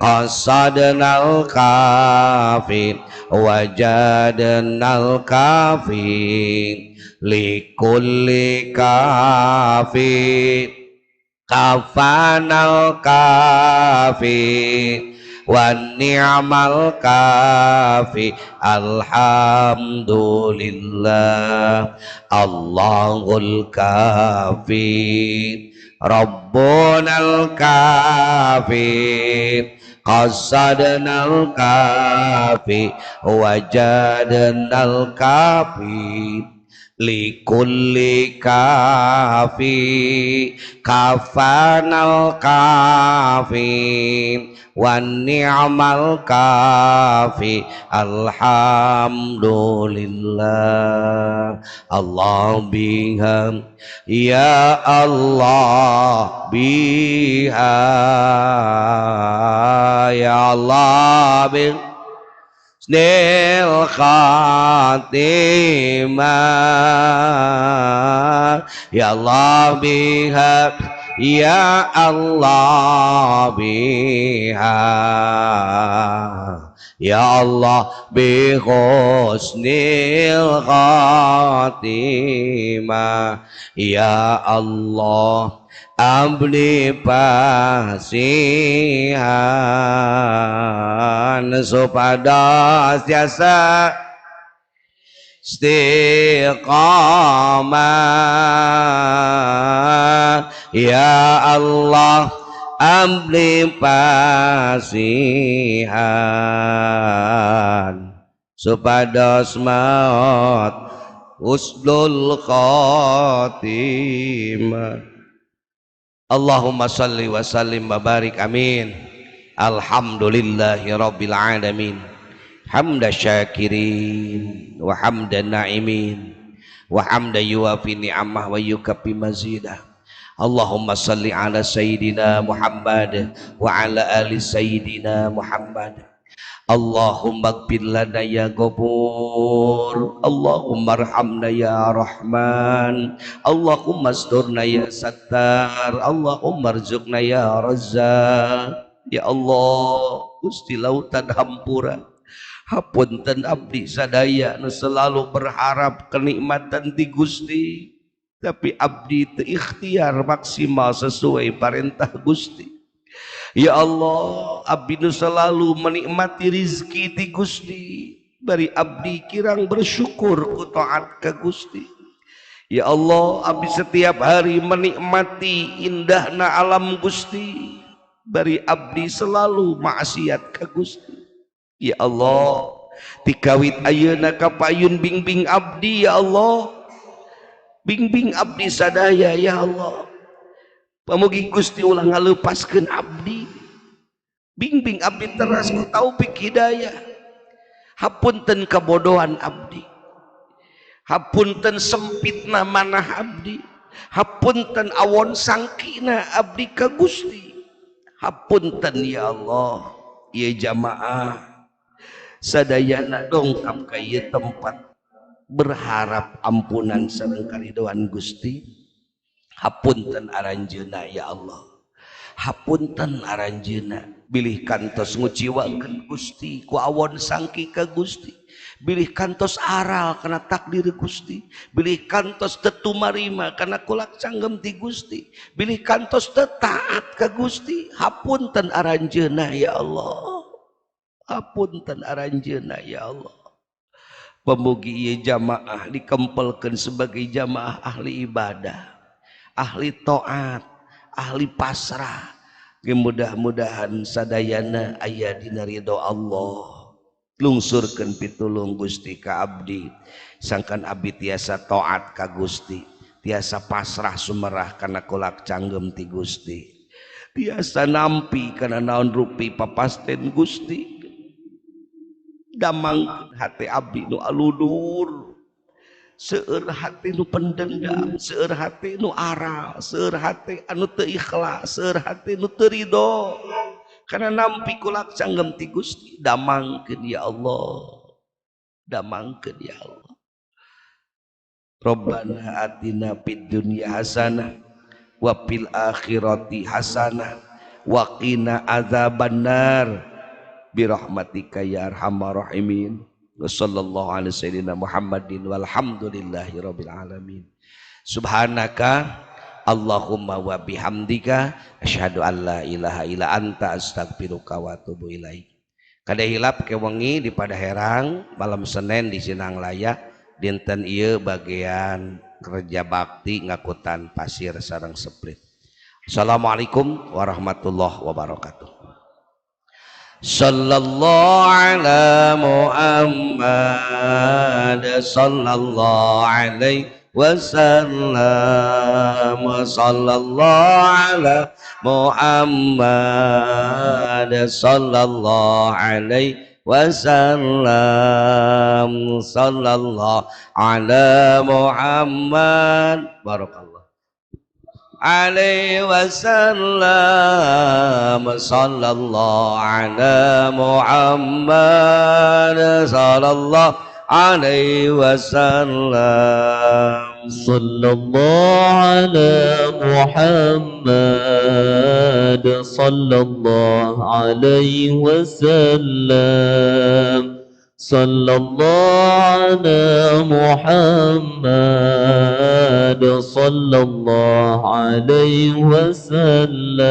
qasadnal kafi wajadnal kafi likulli kafi kafanal kafi wan ni'mal kafi alhamdulillah. Allahul kafi Rabbunal kafi qasadnal kafi wajadnal kafi likulli kafi kafanal kafi wan ni'mal kafi alhamdulillah. Allah biha ya Allah biha ya Allah biha Snil khatimah ya Allah biha ya Allah biha ya Allah bi husnil khatimah ya Allah abdi pasihan supados jasa istiqamah ya Allah abdi pasihan supados maut husnul khatimah. Allahumma salli wa sallim wa barik amin. Alhamdulillahi rabbil alamin hamda syakirin wa hamda na'imin wa hamda yuwafi ni'amah wa yukafi mazidah. Allahumma salli ala sayyidina Muhammad wa ala ali sayyidina Muhammad. Allahumma gfir lana ya Ghafur, Allahumma arhamna ya Rahman, Allahumma asturna ya Sattar, Allahumma arzuqna ya Razzaq. Ya Allah, Gusti lautan hampura, hapunten abdi sadaya nu selalu berharap kenikmatan di Gusti, tapi abdi teu ikhtiar maksimal sesuai perintah Gusti. Ya Allah, abdi nu selalu menikmati rizki ti Gusti, bari abdi kirang bersyukur ku taat ka Gusti. Ya Allah, abdi setiap hari menikmati indahna alam Gusti, bari abdi selalu maksiat ka Gusti. Ya Allah, tikawit ayeuna kapayun bimbing abdi ya Allah, bimbing abdi sadaya ya Allah. pamugi Gusti ulah ngalepaskeun abdi, bimbing abdi teras ku taufik hidayah. Hapunten kabodohan abdi, hapunten sempitna manah abdi, hapunten awon sangkina abdi ka Gusti. Hapunten ya Allah, ya jamaah sadayana dongkap ka ieu tempat berharap ampunan sareng karidoan Gusti. Hapunten aranjeuna ya Allah, hapunten aranjeuna bilih kantos nguciwakeun Gusti ku awon sangki ka Gusti, bilih kantos aral kana takdir Gusti, bilih kantos teu tumarima kana kulak canggem ti Gusti, bilih kantos teu taat ka Gusti. Hapunten aranjeuna ya Allah, hapunten aranjeuna ya Allah. Pamugi ieu jamaah dikempelkeun sebagai jamaah ahli ibadah, ahli taat, ahli pasrah. Mudah-mudahan sadayana aya dina ridho Allah, lungsurkeun pitulung Gusti ka abdi, sangkan abdi tiasa taat ka Gusti, tiasa pasrah sumerah kana kulak canggem ti Gusti, tiasa nampi kana naon rupi papasten Gusti. Damang hati abdi nu aludur, seueur hati nu pendendam, seueur hati nu aral, seueur hati anu teu ikhlas, seueur hati nu teu ridho kana nampi kulak canggem ti Gusti. Damangkeun ya Allah, damangkeun ya Allah. Rabbana atina fid dunya hasanah wa fil akhirati hasanah wa qina adzabannar birahmatika ya arhamar rahimin. Wassallallahu ala sayyidina Muhammadin walhamdulillahi rabbil alamin. Subhanaka Allahumma wa bihamdika asyhadu an la ilaha illa anta astaghfiruka wa atubu ilaik. Kada hilap ke wengi di Padaherang malam Senin di Sinang Laya dinten ieu bagian kerja bakti ngakutan pasir sareng seprit. Assalamualaikum warahmatullahi wabarakatuh. Sallallahu ala Muhammad sallallahu alaihi wasallam, sallallahu ala Muhammad sallallahu alaihi wasallam, sallallahu ala Muhammad barakallah alaihi wasallam, sallallahu ala Muhammad sallallahu alaihi wasallam, sallallahu ala Muhammad sallallahu alaihi wasallam, sallallahu ala Muhammad sallallahu alaihi wasallam,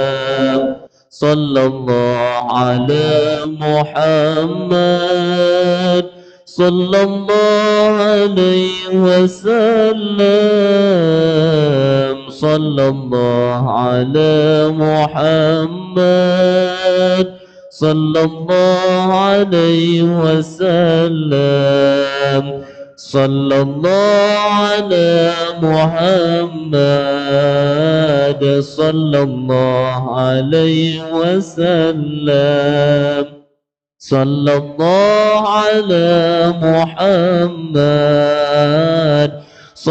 sallallahu ala Muhammad sallallahu alaihi wasallam, sallallahu ala Muhammad sallallahu alaihi wasallam, sallallahu ala Muhammad sallallahu alaihi wasallam, sallallahu ala Muhammad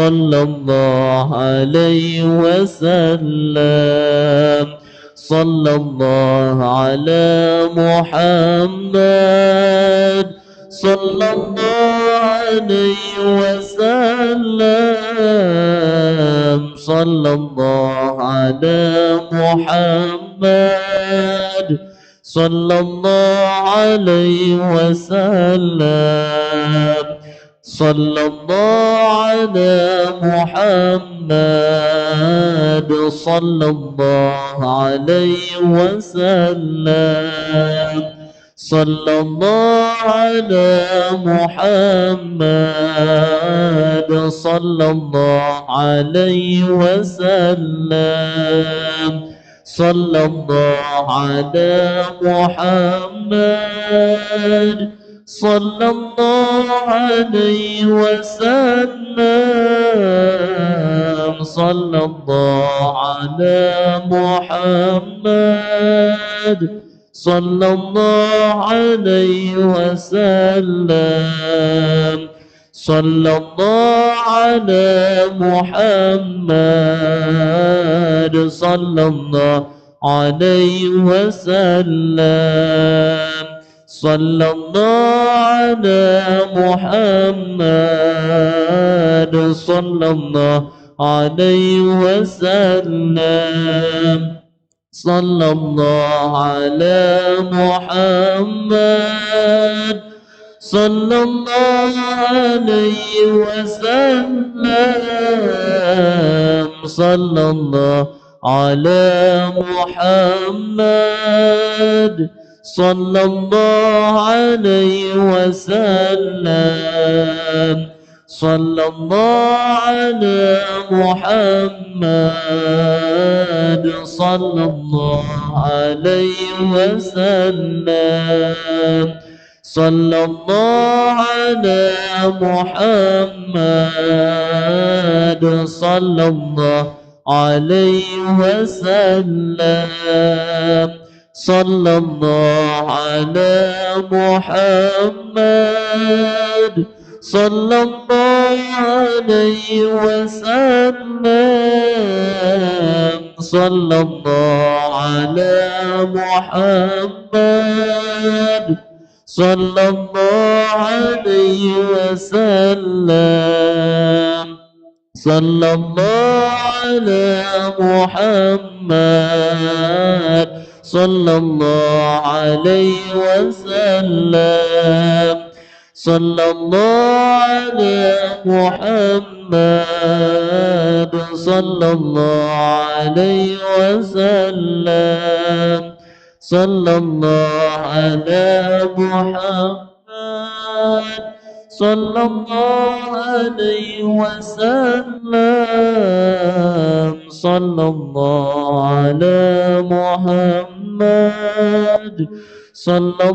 sallallahu alaihi wasallam, sallallahu ala Muhammad sallallahu alaihi wasallam, sallallahu ala Muhammad sallallahu alaihi wasallam, sallallahu ala Muhammad sallallahu alaihi wasallam, sallallahu ala Muhammad sallallahu alaihi wasallam, sallallahu ala Muhammad sallallahu alaihi wasallam, صلى الله على محمد صلى الله عليه وسلم صلى الله على محمد صلى الله عليه وسلم صلى الله على محمد صلى الله عليه وسلم صلى الله على محمد صلى الله عليه وسلم صلى الله على محمد صلى الله عليه وسلم صلى الله على محمد صلى الله عليه وسلم صلى الله على محمد صلى الله عليه وسلم صلى الله على محمد صلى الله عليه وسلم صلى الله على محمد صلى الله عليه وسلم صلى الله على محمد صلى الله عليه وسلم صلى الله على محمد صلى الله عليه وسلم صلى الله على محمد صلى الله عليه وسلم صلى الله على محمد صلى